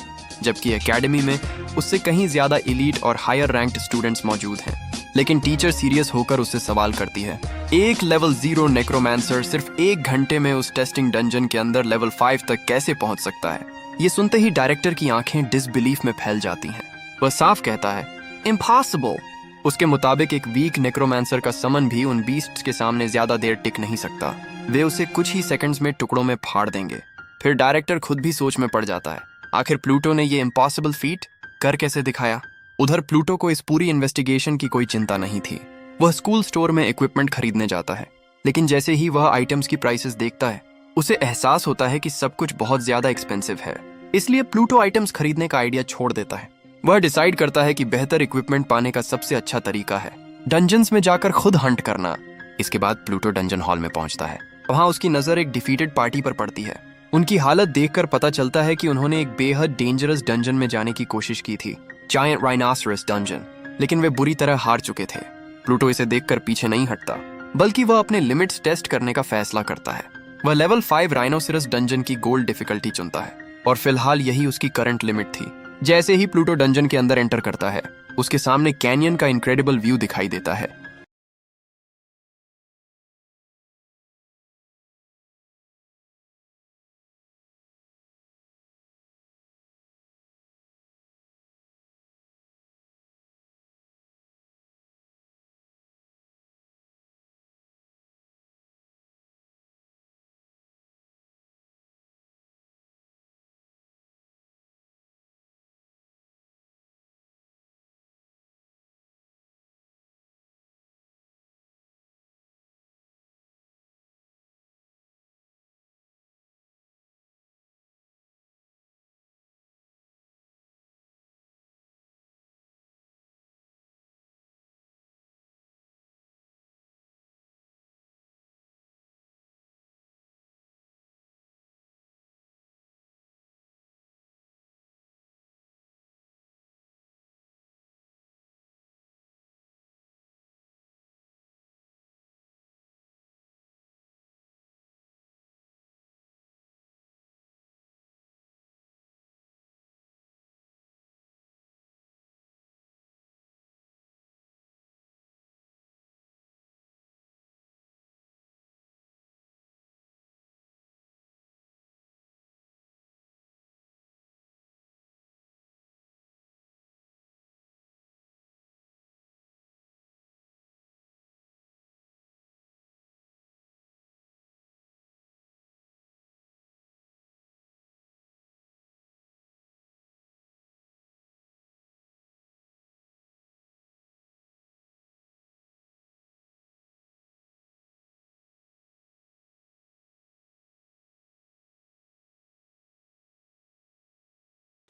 जबकि एकेडमी में उससे कहीं ज्यादा एलीट और हायर रैंक्ड स्टूडेंट्स मौजूद हैं। लेकिन टीचर सीरियस होकर उससे सवाल करती है, एक लेवल 0 नेक्रोमांसर सिर्फ 1 घंटे में उस टेस्टिंग डंजन के अंदर लेवल 5 तक कैसे पहुंच सकता है? ये सुनते ही डायरेक्टर की आंखें डिसबिलीफ में फैल जाती हैं। वह साफ कहता है, इम्पॉसिबल। उसके मुताबिक एक वीक नेक्रोमांसर का समन भी उन बीस्ट्स के सामने ज्यादा देर टिक नहीं सकता। वे उसे कुछ ही सेकंड्स में टुकड़ों में फाड़ देंगे। फिर डायरेक्टर खुद भी सोच में पड़ जाता है, आखिर प्लूटो ने ये इम्पॉसिबल फीट कर कैसे दिखाया? उधर प्लूटो को इस पूरी इन्वेस्टिगेशन की कोई चिंता नहीं थी। वह स्कूल स्टोर में इक्विपमेंट खरीदने जाता है, लेकिन जैसे ही वह आइटम्स की प्राइसेस देखता है, उसे एहसास होता है कि सब कुछ बहुत ज्यादा एक्सपेंसिव है। इसलिए प्लूटो आइटम्स खरीदने का आइडिया छोड़ देता है। वह डिसाइड करता है कि बेहतर इक्विपमेंट पाने का सबसे अच्छा तरीका है डंजन्स में जाकर खुद हंट करना। इसके बाद प्लूटो डंजन हॉल में पहुंचता है। वहां उसकी नजर एक डिफीटेड पार्टी पर पड़ती है। उनकी हालत देखकर पता चलता है कि उन्होंने एक बेहद डेंजरस डंजन में जाने की कोशिश की थी, जायंट राइनोसरस डंजन, लेकिन वे बुरी तरह हार चुके थे। प्लूटो इसे देखकर पीछे नहीं हटता, बल्कि वह अपने लिमिट्स टेस्ट करने का फैसला करता है। वह लेवल 5 राइनोसरस डंजन की गोल्ड डिफिकल्टी चुनता है और फिलहाल यही उसकी करंट लिमिट थी। जैसे ही प्लूटो डंजन के अंदर एंटर करता है, उसके सामने कैनियन का इनक्रेडिबल व्यू दिखाई देता है।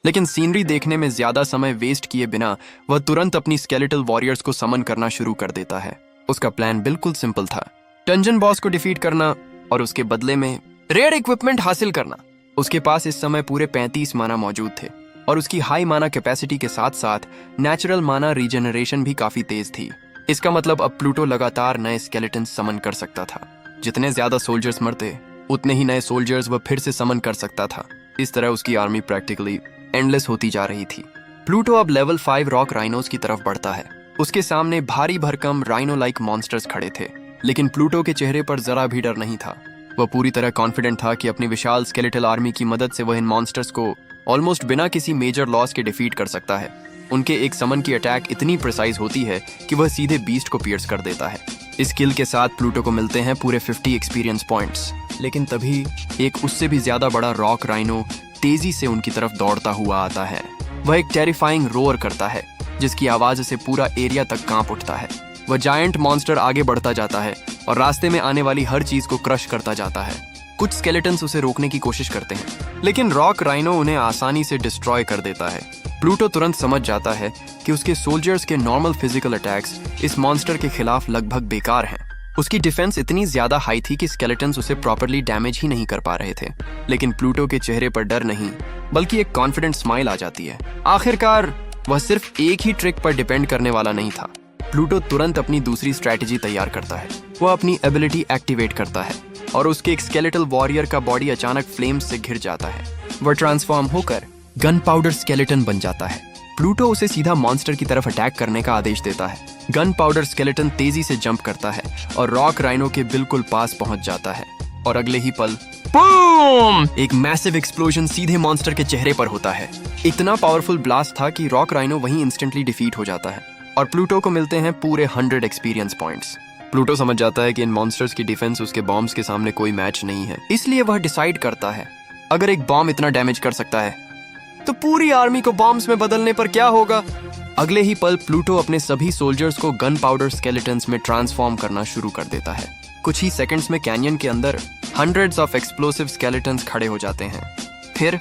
लेकिन सीनरी देखने में ज्यादा समय वेस्ट किए बिना वह तुरंत अपनी स्केलेटल वॉरियर्स को समन करना शुरू कर देता है। उसका प्लान बिल्कुल सिंपल था, डंजन बॉस को डिफीट करना और उसके बदले में रेयर इक्विपमेंट हासिल करना। उसके पास इस समय पूरे 35 माना मौजूद थे और उसकी हाई माना कैपेसिटी के साथ साथ नेचुरल माना रीजनरेशन भी काफी तेज थी। इसका मतलब अब प्लूटो लगातार नए स्केलेटन समन कर सकता था। जितने ज्यादा सोल्जर्स मरते उतने ही नए सोल्जर्स वह फिर से समन कर सकता था। इस तरह उसकी आर्मी प्रैक्टिकली एंडलेस होती जा रही थी। प्लूटो अब लेवल 5 रॉक राइनोस की तरफ बढ़ता है। उसके सामने भारी भरकम राइनो लाइक मॉन्स्टर्स खड़े थे, लेकिन प्लूटो के चेहरे पर जरा भी डर नहीं था। वह पूरी तरह कॉन्फिडेंट था कि अपनी विशाल स्केलेटल आर्मी की मदद से वह इन मॉन्स्टर्स को ऑलमोस्ट बिना किसी मेजर लॉस के डिफीट कर सकता है। उनके एक समन की अटैक इतनी प्रिसाइज होती है कि वह सीधे बीस्ट को पियर्स कर देता है। इस किल के साथ प्लूटो को मिलते हैं पूरे 50 एक्सपीरियंस पॉइंट्स। लेकिन तभी एक उससे भी ज्यादा बड़ा रॉक राइनो तेजी से उनकी तरफ दौड़ता हुआ आता है। वह एक टेरिफाइंग रोर करता है जिसकी आवाज से पूरा एरिया तक कांप उठता है। वह जायंट मॉन्स्टर आगे बढ़ता जाता है और रास्ते में आने वाली हर चीज को क्रश करता जाता है। कुछ स्केलेटन्स उसे रोकने की कोशिश करते हैं, लेकिन रॉक राइनो उन्हें आसानी से डिस्ट्रॉय कर देता है। प्लूटो तुरंत समझ जाता है कि उसके सोल्जर्स के नॉर्मल फिजिकल अटैक्स इस मॉन्स्टर के खिलाफ लगभग बेकार हैं। उसकी डिफेंस इतनी ज्यादा हाई थी कि स्केलेटन्स उसे प्रॉपर्ली डैमेज ही नहीं कर पा रहे थे। लेकिन प्लूटो के चेहरे पर डर नहीं बल्कि एक कॉन्फिडेंट स्माइल आ जाती है। आखिरकार वह सिर्फ एक ही ट्रिक पर डिपेंड करने वाला नहीं था। प्लूटो तुरंत अपनी दूसरी स्ट्रैटेजी तैयार करता है। वह अपनी एबिलिटी एक्टिवेट करता है और उसके एक स्केलेटल वॉरियर का बॉडी अचानक फ्लेम्स से घिर जाता है। वह ट्रांसफॉर्म होकर गन पाउडर स्केलेटन बन जाता है। प्लूटो उसे सीधा मॉन्स्टर की तरफ अटैक करने का आदेश देता है। गन पाउडर स्केलेटन तेजी से जंप करता है और रॉक राइनो के बिल्कुल पास पहुंच जाता है और अगले ही पल बूम! एक मैसिव एक्सप्लोजन सीधे मॉन्स्टर के चेहरे पर होता है। इतना पावरफुल ब्लास्ट था कि रॉक राइनो वहीं इंस्टेंटली डिफीट हो जाता है और प्लूटो को मिलते हैं पूरे 100 एक्सपीरियंस पॉइंट्स। प्लूटो समझ जाता है कि इन मॉन्स्टर्स की डिफेंस उसके बॉम्ब्स के सामने कोई मैच नहीं है, इसलिए वह डिसाइड करता है अगर एक बॉम्ब इतना डैमेज कर सकता है तो पूरी आर्मी को बॉम्ब्स में बदलने पर क्या होगा। अगले ही पल प्लूटो अपने सभी सोल्जर्स को गन पाउडर स्केलेटन्स में ट्रांसफॉर्म करना शुरू कर देता है। कुछ ही सेकंड्स में कैनियन के अंदर हंड्रेड्स ऑफ एक्सप्लोसिव स्केलेटन्स खड़े हो जाते हैं। फिर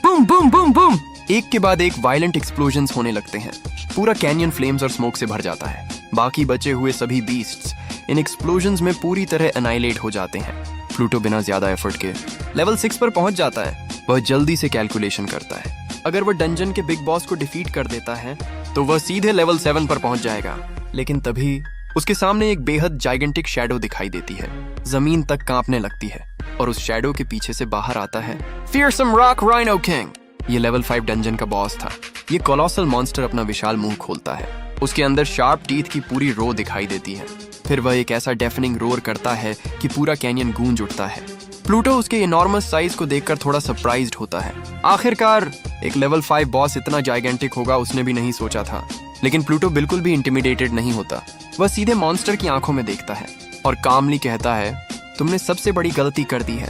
बूम बूम बूम बूम, एक के बाद एक वायलेंट एक्सप्लोजन्स होने लगते हैं। पूरा कैनियन फ्लेम्स और स्मोक से भर जाता है। बाकी बचे हुए सभी बीस्ट्स इन एक्सप्लोजन्स में पूरी तरह एनाइलेट हो जाते हैं। प्लूटो बिना ज्यादा एफर्ट के लेवल 6 पर पहुंच जाता है। वह जल्दी से कैलकुलेशन करता है, अगर वह डंजन के बिग बॉस को डिफीट कर देता है तो वह सीधे लेवल 7 पर पहुंच जाएगा। लेकिन तभी उसके सामने एक बेहद जाइगेंटिक शैडो दिखाई देती है। जमीन तक कांपने लगती है और उस शैडो के पीछे से बाहर आता है फियरसम रॉक राइनो किंग। ये लेवल 5 डंजन का बॉस था। ये कोलोसल मॉन्स्टर अपना विशाल मुंह खोलता है। उसके अंदर शार्प टीथ की पूरी रो दिखाई देती है। फिर वह एक ऐसा डेफनिंग रोर करता है कि पूरा कैनियन गूंज उठता है। प्लूटो उसके इनॉर्मस साइज को देखकर थोड़ा सरप्राइज्ड होता है। आखिरकार एक लेवल 5 बॉस इतना जाइगेंटिक होगा उसने भी नहीं सोचा था। लेकिन प्लूटो बिल्कुल भी इंटिमिडेटेड नहीं होता। वह सीधे मॉन्स्टर की आंखों में देखता है और कामली कहता है, तुमने सबसे बड़ी गलती कर दी है,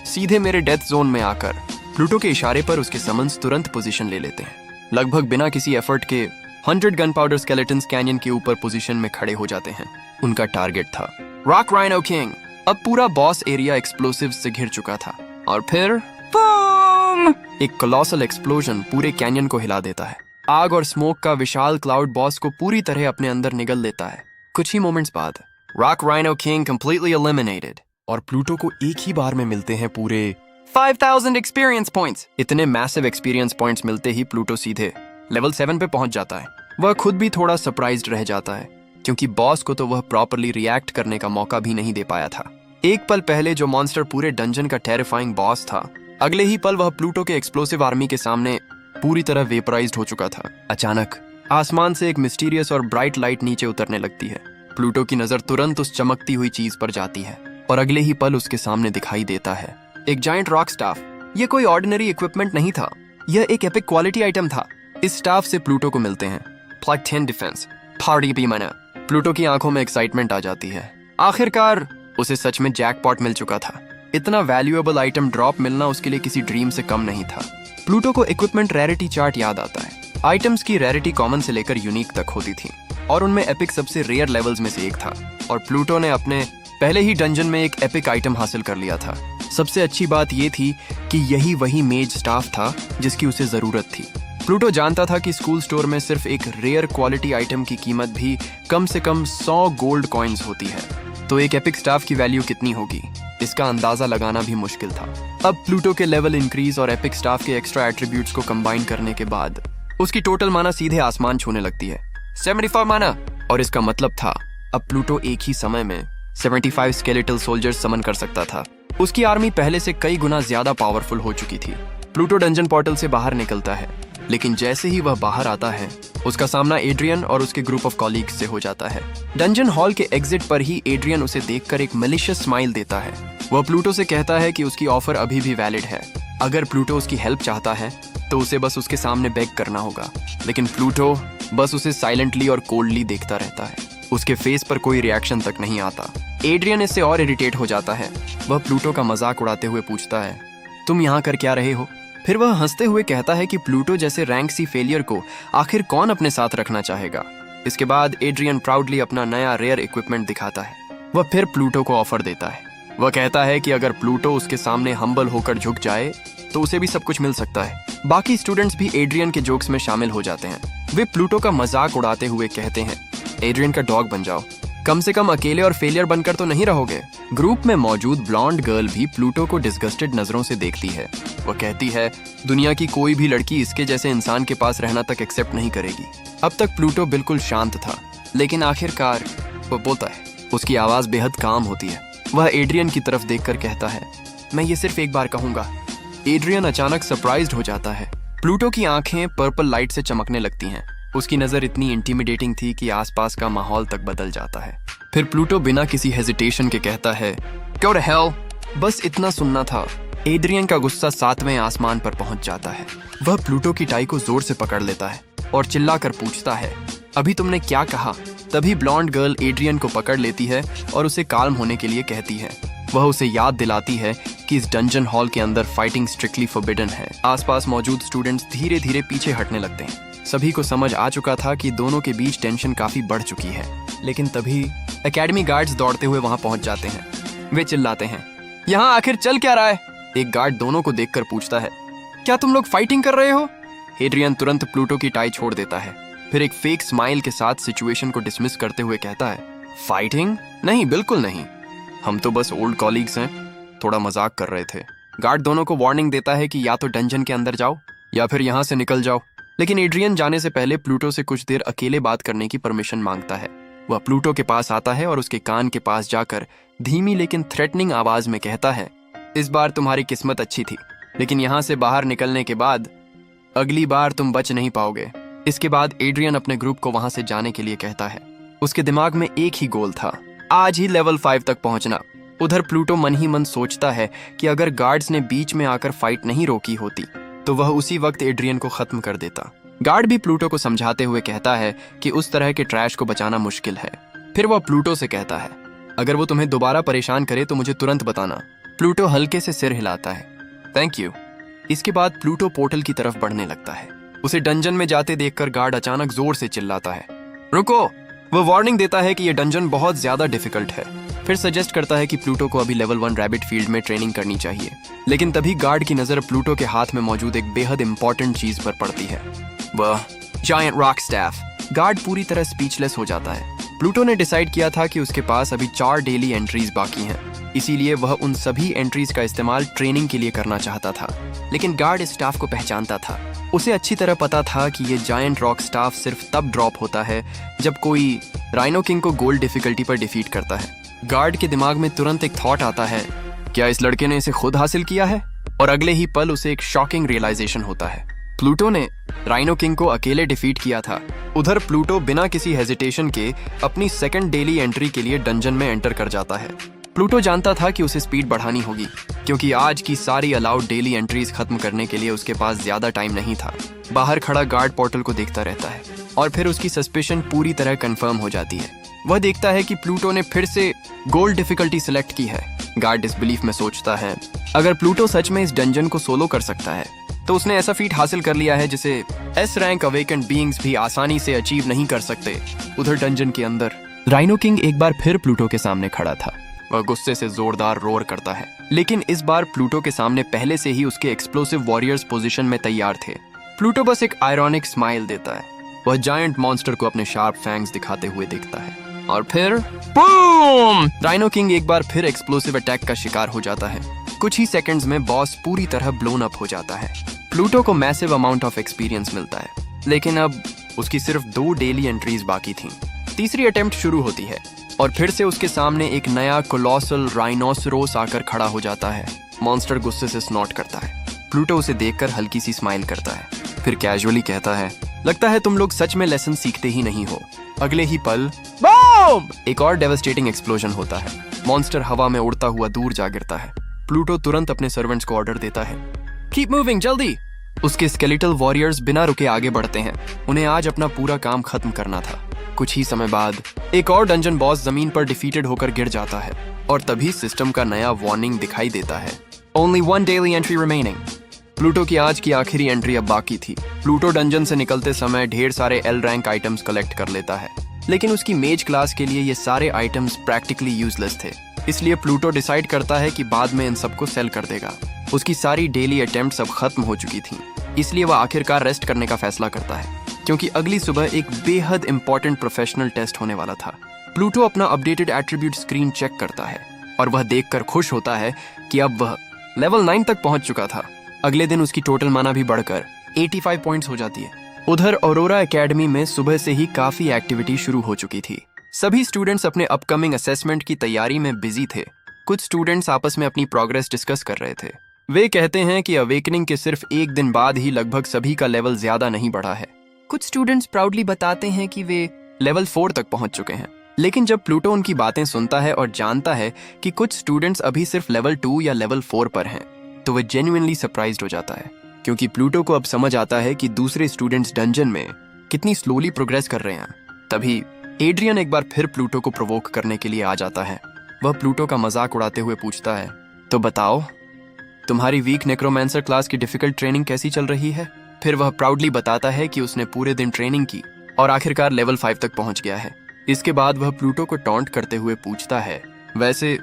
सीधे मेरे डेथ जोन में आकर। प्लूटो के इशारे पर उसके समन्स तुरंत पोजीशन ले लेते हैं। लगभग बिना किसी एफर्ट के 100 गन पाउडर स्केलेटन्स कैनियन के ऊपर पोजीशन में खड़े हो जाते हैं। उनका टारगेट था रॉक राइनो किंग। अब पूरा बॉस एरिया एक्सप्लोसिव से घिर चुका था और फिर बूम! एक कोलोसल एक्सप्लोजन पूरे कैनियन को हिला देता है। आग और स्मोक का विशाल क्लाउड बॉस को पूरी तरह अपने अंदर निगल लेता है। कुछ ही मोमेंट्स बाद rock rhino king completely eliminated और प्लूटो को एक ही बार में मिलते हैं पूरे 5000 एक्सपीरियंस पॉइंट्स। इतने मैसिव एक्सपीरियंस पॉइंट्स मिलते ही प्लूटो सीधे लेवल 7 पे पहुंच जाता है। वह खुद भी थोड़ा सरप्राइज्ड रह जाता है क्योंकि बॉस को तो वह प्रॉपर्ली रिएक्ट करने का मौका भी नहीं दे पाया था। एक पल पहले जो मॉन्स्टर पूरे डंजन का टेरिफाइंग बॉस था, अगले ही पल वह प्लूटो के एक्सप्लोसिव आर्मी के सामने पूरी तरह वेपराइज्ड हो चुका था। अचानक आसमान से एक मिस्टीरियस और ब्राइट लाइट नीचे उतरने लगती है। प्लूटो की नजर तुरंत उस चमकती हुई चीज पर जाती है और अगले ही पल उसके सामने दिखाई देता है एक जायंट रॉक स्टाफ। यह कोई ऑर्डिनरी इक्विपमेंट नहीं था, यह एक एपिक क्वालिटी आइटम था। इस स्टाफ से प्लूटो को मिलते हैं प्लग 10 डिफेंस पार्टी बी मना। प्लूटो की आंखों में एक्साइटमेंट आ जाती है। आखिरकार उसे सच में जैकपॉट मिल चुका था। इतना वैल्यूएबल आइटम ड्रॉप मिलना उसके लिए किसी ड्रीम से कम नहीं था। प्लूटो को इक्विपमेंट रैरिटी चार्ट याद आता है। आइटम्स की रैरिटी कॉमन से लेकर यूनिक तक होती थी और उनमें एपिक सबसे रेयर लेवल्स में से एक था और प्लूटो ने अपने पहले ही डंजन में एक एपिक आइटम हासिल कर लिया था। सबसे अच्छी बात यह थी कि यही वही मेज स्टाफ था जिसकी उसे जरूरत थी। प्लूटो जानता था कि स्कूल स्टोर में सिर्फ एक रेयर क्वालिटी आइटम की कीमत भी कम से कम 100 गोल्ड कॉइन्स होती है, तो एक एपिक स्टाफ की वैल्यू कितनी होगी इसका अंदाजा लगाना भी मुश्किल था। अब प्लूटो के लेवल इंक्रीज और एपिक स्टाफ के एक्स्ट्रा एट्रीब्यूट्स को कंबाइन करने के बाद उसकी टोटल माना सीधे आसमान छूने लगती है, 75 माना। और इसका मतलब था अब प्लूटो एक ही समय में 75 स्केलेटल सोल्जर्स समन कर सकता था। उसकी आर्मी पहले से कई गुना ज्यादा पावरफुल हो चुकी थी। प्लूटो डंजन पोर्टल से बाहर निकलता है, लेकिन जैसे ही वह बाहर आता है उसका सामना एड्रियन और उसके ग्रुप ऑफ कॉलीग्स से हो जाता है। डंजन हॉल के एग्जिट पर ही एड्रियन उसे देखकर एक मैलिशियस स्माइल देता है। वह प्लूटो से कहता है कि उसकी ऑफर अभी भी वैलिड है, अगर प्लूटो उसकी हेल्प चाहता है तो उसे बस उसके सामने बेग करना होगा। लेकिन प्लूटो बस उसे साइलेंटली और कोल्डली देखता रहता है, उसके फेस पर कोई रिएक्शन तक नहीं आता। एड्रियन इससे और इरिटेट हो जाता है। वह प्लूटो का मजाक उड़ाते हुए पूछता है, तुम यहाँ कर क्या रहे हो? फिर वह हंसते हुए कहता है कि प्लूटो जैसे रैंक सी फेलियर को आखिर कौन अपने साथ रखना चाहेगा। इसके बाद एड्रियन प्राउडली अपना नया रेयर इक्विपमेंट दिखाता है। वह फिर प्लूटो को ऑफर देता है। वह कहता है कि अगर प्लूटो उसके सामने हम्बल होकर झुक जाए तो उसे भी सब कुछ मिल सकता है। बाकी स्टूडेंट्स भी एड्रियन के जोक्स में शामिल हो जाते हैं। वे प्लूटो का मजाक उड़ाते हुए कहते हैं, एड्रियन का डॉग बन जाओ, कम से कम अकेले और फेलियर बनकर तो नहीं रहोगे। ग्रुप में मौजूद ब्लॉन्ड गर्ल भी प्लूटो को डिस्गस्टेड नजरों से देखती है। वह कहती है, दुनिया की कोई भी लड़की इसके जैसे इंसान के पास रहना तक एक्सेप्ट नहीं करेगी। अब तक प्लूटो बिल्कुल शांत था, लेकिन आखिरकार वह बोलता है। उसकी आवाज बेहद काम होती है। वह एड्रियन की तरफ देखकर कहता है, मैं ये सिर्फ एक बार कहूंगा। एड्रियन अचानक सरप्राइज्ड हो जाता है। प्लूटो की आंखें पर्पल लाइट से चमकने लगती हैं। उसकी नजर इतनी इंटिमिडेटिंग थी कि आसपास का माहौल तक बदल जाता है। फिर प्लूटो बिना किसी हेजिटेशन के कहता है, Go to hell! बस इतना सुनना था। एड्रियन का गुस्सा 7वें आसमान पर पहुंच जाता है। वह प्लूटो की टाई को जोर से पकड़ लेता है और चिल्लाकर पूछता है, अभी तुमने क्या कहा? तभी ब्लॉन्ड गर्ल एड्रियन को पकड़ लेती है और उसे काल्म होने के लिए कहती है। वह उसे याद दिलाती है कि इस डंजन हॉल के अंदर फाइटिंग स्ट्रिक्टली फॉरबिडन है। आसपास मौजूद स्टूडेंट्स धीरे धीरे पीछे हटने लगते हैं। सभी को समझ आ चुका था कि दोनों के बीच टेंशन काफी बढ़ चुकी है। लेकिन तभी एकेडमी गार्ड्स दौड़ते हुए वहां पहुंच जाते हैं। वे चिल्लाते हैं, यहाँ आखिर चल क्या रहा है? एक गार्ड दोनों को देखकर पूछता है, क्या तुम लोग फाइटिंग कर रहे हो? एड्रियन तुरंत प्लूटो की टाई छोड़ देता है। फिर एक फेक स्माइल के साथ सिचुएशन को डिसमिस करते हुए कहता है, फाइटिंग? नहीं, बिल्कुल नहीं, हम तो बस ओल्ड कॉलीग्स हैं, थोड़ा मजाक कर रहे थे। गार्ड दोनों को वार्निंग देता है कि या तो डंजन के अंदर जाओ या फिर यहाँ से निकल जाओ। लेकिन एड्रियन जाने से पहले प्लूटो से कुछ देर अकेले बात करने की परमिशन मांगता है। वह प्लूटो के पास आता है और उसके कान के पास जाकर धीमी लेकिन थ्रेटनिंग आवाज में कहता है, इस बार तुम्हारी किस्मत अच्छी थी, लेकिन यहाँ से बाहर निकलने के बाद अगली बार तुम बच नहीं पाओगे। इसके बाद एड्रियन अपने ग्रुप को वहां से जाने के लिए कहता है। उसके दिमाग में एक ही गोल था, आज ही लेवल 5 तक पहुंचना। उधर प्लूटो मन ही मन सोचता है कि अगर गार्ड्स ने बीच में आकर फाइट नहीं रोकी होती तो वह उसी वक्त एड्रियन को खत्म कर देता। गार्ड भी प्लूटो को समझाते हुए कहता है कि उस तरह के ट्रैश को बचाना मुश्किल है। फिर वह प्लूटो से कहता है, अगर वो तुम्हें दोबारा परेशान करे तो मुझे तुरंत बताना। प्लूटो हल्के से सिर हिलाता है, थैंक यू। इसके बाद प्लूटो पोर्टल की तरफ बढ़ने लगता है। उसे डंजन में जाते देखकर गार्ड अचानक जोर से चिल्लाता है, रुको। वह वार्निंग देता है कि यह डंजन बहुत ज्यादा डिफिकल्ट है। फिर सजेस्ट करता है कि प्लूटो को अभी लेवल 1 रैबिट फील्ड में ट्रेनिंग करनी चाहिए। लेकिन तभी गार्ड की नजर प्लूटो के हाथ में मौजूद एक बेहद इंपॉर्टेंट चीज पर पड़ती है, वह जायंट रॉक स्टैफ। गार्ड पूरी तरह स्पीचलेस हो जाता है। प्लूटो ने डिसाइड किया था कि उसके पास अभी 4 डेली एंट्रीज बाकी हैं, इसीलिए वह उन सभी एंट्रीज का इस्तेमाल ट्रेनिंग के लिए करना चाहता था। लेकिन गार्ड इस स्टाफ को पहचानता था। उसे अच्छी तरह पता था कि ये जायंट रॉक स्टाफ सिर्फ तब ड्रॉप होता है जब कोई राइनो किंग को गोल्ड डिफिकल्टी पर डिफीट करता है। गार्ड के दिमाग में तुरंत एक थॉट आता है, क्या इस लड़के ने इसे खुद हासिल किया है? और अगले ही पल उसे एक शॉकिंग रियलाइजेशन होता है, प्लूटो ने राइनो किंग को अकेले डिफीट किया था। उधर प्लूटो बिना किसी हेजिटेशन के अपनी सेकंड डेली एंट्री के लिए डंजन में एंटर कर जाता है। प्लूटो जानता था कि उसे स्पीड बढ़ानी होगी, क्योंकि आज की सारी अलाउड डेली एंट्रीज खत्म करने के लिए उसके पास ज्यादा टाइम नहीं था। बाहर खड़ा गार्ड पोर्टल को देखता रहता है और फिर उसकी सस्पिशन पूरी तरह कंफर्म हो जाती है। वह देखता है कि प्लूटो ने फिर से गोल्ड डिफिकल्टी सिलेक्ट की है। गार्ड डिसबिलीफ में सोचता है, अगर प्लूटो सच में इस डंजन को सोलो कर सकता है तो उसने ऐसा फीट हासिल कर लिया है जिसे एस रैंक अवेकेंड बीइंग्स भी आसानी से अचीव नहीं कर सकते। उधर डंजन के अंदर राइनो किंग एक बार फिर प्लूटो के सामने खड़ा था। वह गुस्से से जोरदार रोर करता है, लेकिन इस बार प्लूटो के सामने पहले से ही उसके एक्सप्लोसिव वॉरियर्स पोजीशन में तैयार थे। प्लूटो बस एक आयरॉनिक स्माइल देता है। वह जायंट मॉन्स्टर को अपने शार्प फैंग्स दिखाते हुए देखता है और फिर बूम! राइनो किंग एक बार फिर एक्सप्लोसिव अटैक का शिकार हो जाता है। कुछ ही सेकंड्स में बॉस पूरी तरह ब्लोन अप हो जाता है। प्लूटो को मैसिव अमाउंट ऑफ एक्सपीरियंस मिलता है, लेकिन अब उसकी सिर्फ 2 डेली एंट्रीज बाकी थीं। तीसरी अटेम्प्ट शुरू होती है और फिर से उसके सामने एक नया कोलोसल राइनोसोरस आकर खड़ा हो जाता है। मॉन्स्टर गुस्से से स्नॉट करता है। प्लूटो उसे देखकर हल्की सी स्माइल करता है, फिर कैजुअली कहता है, लगता है तुम लोग सच में लेसन सीखते ही नहीं हो। अगले ही पल बूम! एक और डेवास्टेटिंग एक्सप्लोजन होता है। मॉन्स्टर हवा में उड़ता हुआ दूर जा गिरता है। प्लूटो तुरंत अपने सर्वेंट्स को ऑर्डर देता है, कीप मूविंग, जल्दी। उसके स्केलेटल वॉरियर्स बिना रुके आगे बढ़ते हैं। उन्हें आज अपना पूरा काम खत्म करना था। कुछ ही समय बाद एक और डंजन बॉस जमीन पर डिफीटेड होकर गिर जाता है और तभी सिस्टम का नया वार्निंग दिखाई देता है, only 1 daily entry remaining. Pluto की आज की आखिरी एंट्री अब बाकी थी। प्लूटो डंजन से निकलते समय ढेर सारे एल रैंक आइटम्स कलेक्ट कर लेता है, लेकिन उसकी मेज क्लास के लिए ये सारे आइटम्स प्रैक्टिकली यूजलेस थे। इसलिए प्लूटो डिसाइड करता है कि बाद में इन सबको सेल कर देगा। उसकी सारी डेली अटेम्प्ट्स अब खत्म हो चुकी थीं, इसलिए वह आखिरकार रेस्ट करने का फैसला करता है, क्योंकि अगली सुबह एक बेहद इंपॉर्टेंट प्रोफेशनल टेस्ट होने वाला था। प्लूटो अपना अपडेटेड एट्रीब्यूट स्क्रीन चेक करता है और वह देखकर खुश होता है कि अब वह लेवल 9 तक पहुंच चुका था। अगले दिन उसकी टोटल माना भी बढ़कर 85 पॉइंट्स हो जाती है। उधर ऑरोरा एकेडमी में सुबह से ही काफी एक्टिविटी शुरू हो चुकी थी। सभी स्टूडेंट्स अपने अपकमिंग असेसमेंट की तैयारी में बिजी थे। कुछ स्टूडेंट्स आपस में अपनी प्रोग्रेस डिस्कस कर रहे थे। वे कहते हैं कि अवेकनिंग के सिर्फ 1 दिन बाद ही लगभग सभी का लेवल ज्यादा नहीं बढ़ा है। कुछ स्टूडेंट्स प्राउडली बताते हैं कि वे लेवल 4 तक पहुंच चुके हैं। लेकिन जब प्लूटो उनकी बातें सुनता है और जानता है कि कुछ स्टूडेंट्स अभी सिर्फ लेवल 2 या लेवल 4 पर हैं, तो वह जेन्युइनली सरप्राइज्ड हो जाता है, क्योंकि प्लूटो को अब समझ आता है कि दूसरे स्टूडेंट्स डंजन में कितनी स्लोली प्रोग्रेस कर रहे हैं। तभी एड्रियन एक बार फिर प्लूटो को प्रोवोक करने के लिए आ जाता है। वह प्लूटो का मजाक उड़ाते हुए पूछता है, तो बताओ तुम्हारी वीक नेक्रोमैंसर क्लास की डिफिकल्ट ट्रेनिंग कैसी चल रही है? फिर वह प्राउडली बताता है कि उसने पूरे दिन ट्रेनिंग की और आखिरकार लेवल 5 तक पहुंच गया है। इसके बाद वह प्लूटो को टॉन्ट करते हुए पूछता है, वैसे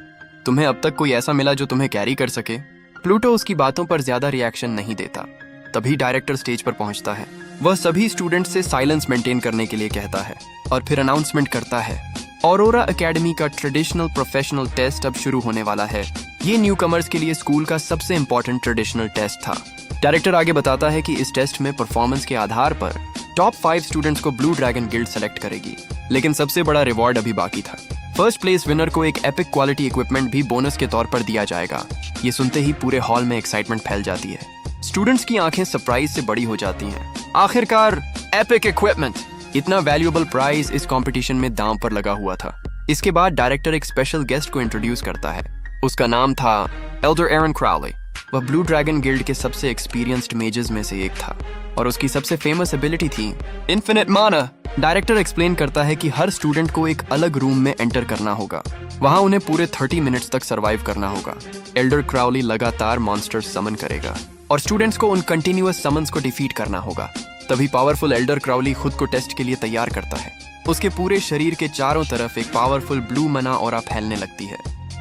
तुम्हें अब तक कोई ऐसा मिला जो तुम्हें कैरी कर सके? प्लूटो उसकी बातों पर ज्यादा रिएक्शन नहीं देता। तभी डायरेक्टर स्टेज पर पहुंचता है। वह सभी स्टूडेंट्स से साइलेंस मेंटेन करने के लिए कहता है और फिर अनाउंसमेंट करता है, ऑरोरा एकेडमी का ट्रेडिशनल प्रोफेशनल टेस्ट अब शुरू होने वाला है। ये न्यूकमर्स के लिए स्कूल का सबसे इंपॉर्टेंट ट्रेडिशनल टेस्ट था। डायरेक्टर आगे बताता है कि इस टेस्ट में परफॉर्मेंस के आधार पर टॉप 5 स्टूडेंट्स को ब्लू ड्रैगन गिल्ड सेलेक्ट करेगी, लेकिन सबसे बड़ा रिवॉर्ड अभी बाकी था। फर्स्ट प्लेस विनर को एक एपिक क्वालिटी इक्विपमेंट भी बोनस के तौर पर दिया जाएगा। ये सुनते ही पूरे हॉल में एक्साइटमेंट फैल जाती है। स्टूडेंट्स की आंखें सरप्राइज से बड़ी हो जाती हैं। आखिरकार एपिक इक्विपमेंट, इतना वैल्यूएबल प्राइज इस कंपटीशन में दांव पर लगा हुआ था। इसके बाद डायरेक्टर एक स्पेशल गेस्ट को इंट्रोड्यूस करता है। उसका नाम था एल्डर एरन क्राउली। वह ब्लू ड्रैगन गिल्ड के सबसे एक्सपीरियंस्ड मेजेस में से एक था और उसकी सबसे फेमस एबिलिटी थी इन्फिनिट माना। डायरेक्टर एक्सप्लेन करता है कि हर स्टूडेंट को एक अलग रूम में एंटर करना होगा। वहां उन्हें पूरे 30 मिनट्स तक सरवाइव करना होगा। एल्डर क्राउली लगातार मॉन्स्टर्स समन करेगा और स्टूडेंट्स को उन कंटिन्यूअस समन्स को डिफीट करना होगा। तभी पावरफुल एल्डर क्राउली खुद को टेस्ट के लिए तैयार करता है। उसके पूरे शरीर के चारों तरफ एक पावरफुल ब्लू मना ऑरा फैलने लगती है।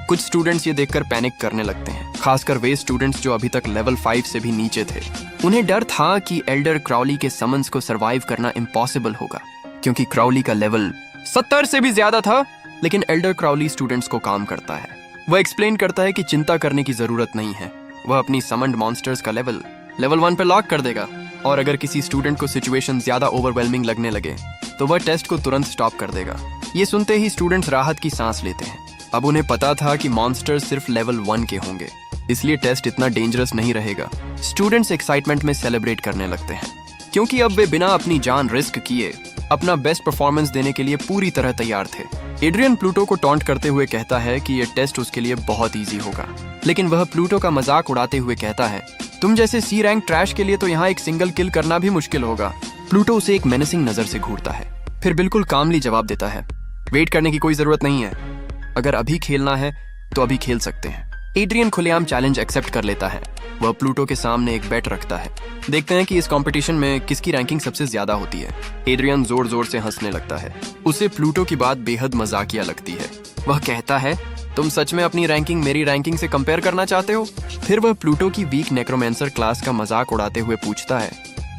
कुछ स्टूडेंट्स ये देखकर पैनिक करने लगते हैं, खासकर वे स्टूडेंट्स जो अभी तक लेवल 5 से भी नीचे थे। उन्हें डर था कि एल्डर क्राउली के समन्स को सरवाइव करना इम्पॉसिबल होगा, क्योंकि क्राउली का लेवल 70 से भी ज्यादा था। लेकिन एल्डर क्राउली स्टूडेंट्स को काम करता है। वह एक्सप्लेन करता है कि चिंता करने की जरूरत नहीं है। वह अपनी समन्ड मॉन्स्टर्स का लेवल 1 पे लॉक कर देगा और अगर किसी स्टूडेंट को सिचुएशन ज्यादा ओवरवेलमिंग लगने लगे तो वह टेस्ट को तुरंत स्टॉप कर देगा। ये सुनते ही स्टूडेंट्स राहत की सांस लेते हैं। अब उन्हें पता था कि मॉन्स्टर्स सिर्फ लेवल 1 के होंगे, इसलिए टेस्ट इतना डेंजरस नहीं रहेगा। स्टूडेंट्स एक्साइटमेंट में सेलिब्रेट करने लगते हैं, क्योंकि अब वे बिना अपनी जान रिस्क किए अपना बेस्ट परफॉर्मेंस देने के लिए पूरी तरह तैयार थे। एड्रियन प्लूटो को टॉन्ट करते हुए कहता है कि यह टेस्ट उसके लिए बहुत ईजी होगा, लेकिन वह प्लूटो का मजाक उड़ाते हुए कहता है, तुम जैसे सी रैंक ट्रैश के लिए तो यहाँ एक सिंगल किल करना भी मुश्किल होगा। प्लूटो उसे एक मेनेसिंग नजर से घूरता है, फिर बिल्कुल कामली जवाब देता है, वेट करने की कोई जरूरत नहीं है। अगर अभी खेलना है तो अभी खेल सकते हैं। एड्रियन खुलेआम चैलेंज एक्सेप्ट कर लेता है। वह प्लूटो के सामने एक बेट रखता है। देखते हैं कि इस कंपटीशन में किसकी रैंकिंग सबसे ज्यादा होती है। एड्रियन जोर जोर से हंसने लगता है। उसे प्लूटो की बात बेहद मजाकिया लगती है। वह कहता है, तुम सच में अपनी रैंकिंग मेरी रैंकिंग से कंपेयर करना चाहते हो? फिर वह प्लूटो की वीक नेक्रोमेंसर क्लास का मजाक उड़ाते हुए पूछता है,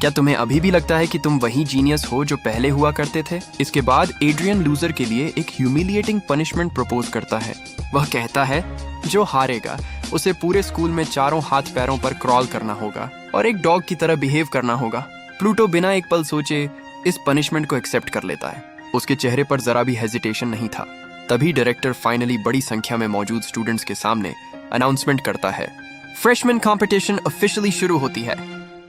क्या तुम्हें अभी भी लगता है कि तुम वही जीनियस हो जो पहले हुआ करते थे? इसके बाद एड्रियन लूजर के लिए एक ह्यूमिलिएटिंग पनिशमेंट प्रपोज करता है। वह कहता है जो हारेगा उसे पूरे स्कूल में चारों हाथ पैरों पर क्रॉल करना होगा और एक डॉग की तरह बिहेव करना होगा। प्लूटो बिना एक पल सोचे इस पनिशमेंट को एक्सेप्ट कर लेता है। उसके चेहरे पर जरा भी हेजिटेशन नहीं था। तभी डायरेक्टर फाइनली बड़ी संख्या में मौजूद स्टूडेंट्स के सामने अनाउंसमेंट करता है, फ्रेशमैन कंपटीशन ऑफिशियली शुरू होती है।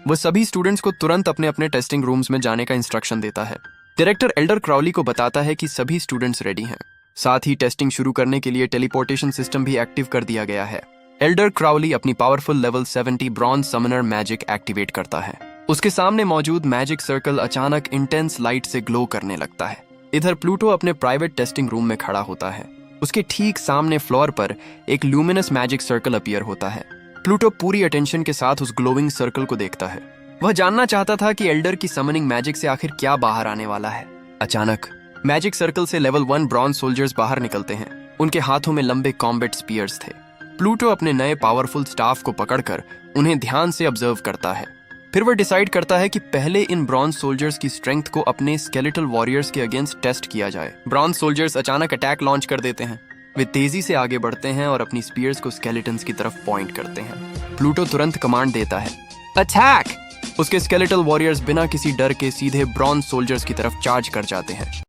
वह सभी स्टूडेंट्स को तुरंत अपने अपने टेस्टिंग रूम्स में जाने का इंस्ट्रक्शन देता है। डायरेक्टर एल्डर क्राउली को बताता है कि सभी स्टूडेंट्स रेडी हैं। साथ ही टेस्टिंग शुरू करने के लिए टेलीपोर्टेशन सिस्टम भी एक्टिव कर दिया गया है। एल्डर क्राउली अपनी powerful level 70 bronze Sumner magic activate करता है। उसके सामने मौजूद मैजिक सर्कल अचानक इंटेंस लाइट से ग्लो करने लगता है। इधर प्लूटो अपने प्राइवेट टेस्टिंग रूम में खड़ा होता है। उसके ठीक सामने फ्लोर पर एक ल्यूमिनस मैजिक सर्कल अपीयर होता है। प्लूटो पूरी अटेंशन के साथ उस ग्लोइंग सर्कल को देखता है। वह जानना चाहता था कि एल्डर की समनिंग मैजिक से आखिर क्या बाहर आने वाला है। अचानक मैजिक सर्कल से लेवल 1 ब्रॉन्ज सोल्जर्स बाहर निकलते हैं। उनके हाथों में लंबे कॉम्बैट स्पीयर्स थे। प्लूटो अपने नए पावरफुल स्टाफ को पकड़कर उन्हें ध्यान से ऑब्जर्व करता है। फिर वह डिसाइड करता है कि पहले इन ब्रॉन्ज सोल्जर्स की स्ट्रेंथ को अपने स्केलेटल वॉरियर्स के अगेंस्ट टेस्ट किया जाए। ब्रॉन्ज सोल्जर्स अचानक अटैक लॉन्च कर देते हैं। वे तेजी से आगे बढ़ते हैं और अपनी स्पीयर्स को स्केलेटन्स की तरफ पॉइंट करते हैं। प्लूटो तुरंत कमांड देता है, अटैक! उसके स्केलेटल वॉरियर्स बिना किसी डर के सीधे ब्रॉन्ज सोल्जर्स की तरफ चार्ज कर जाते हैं।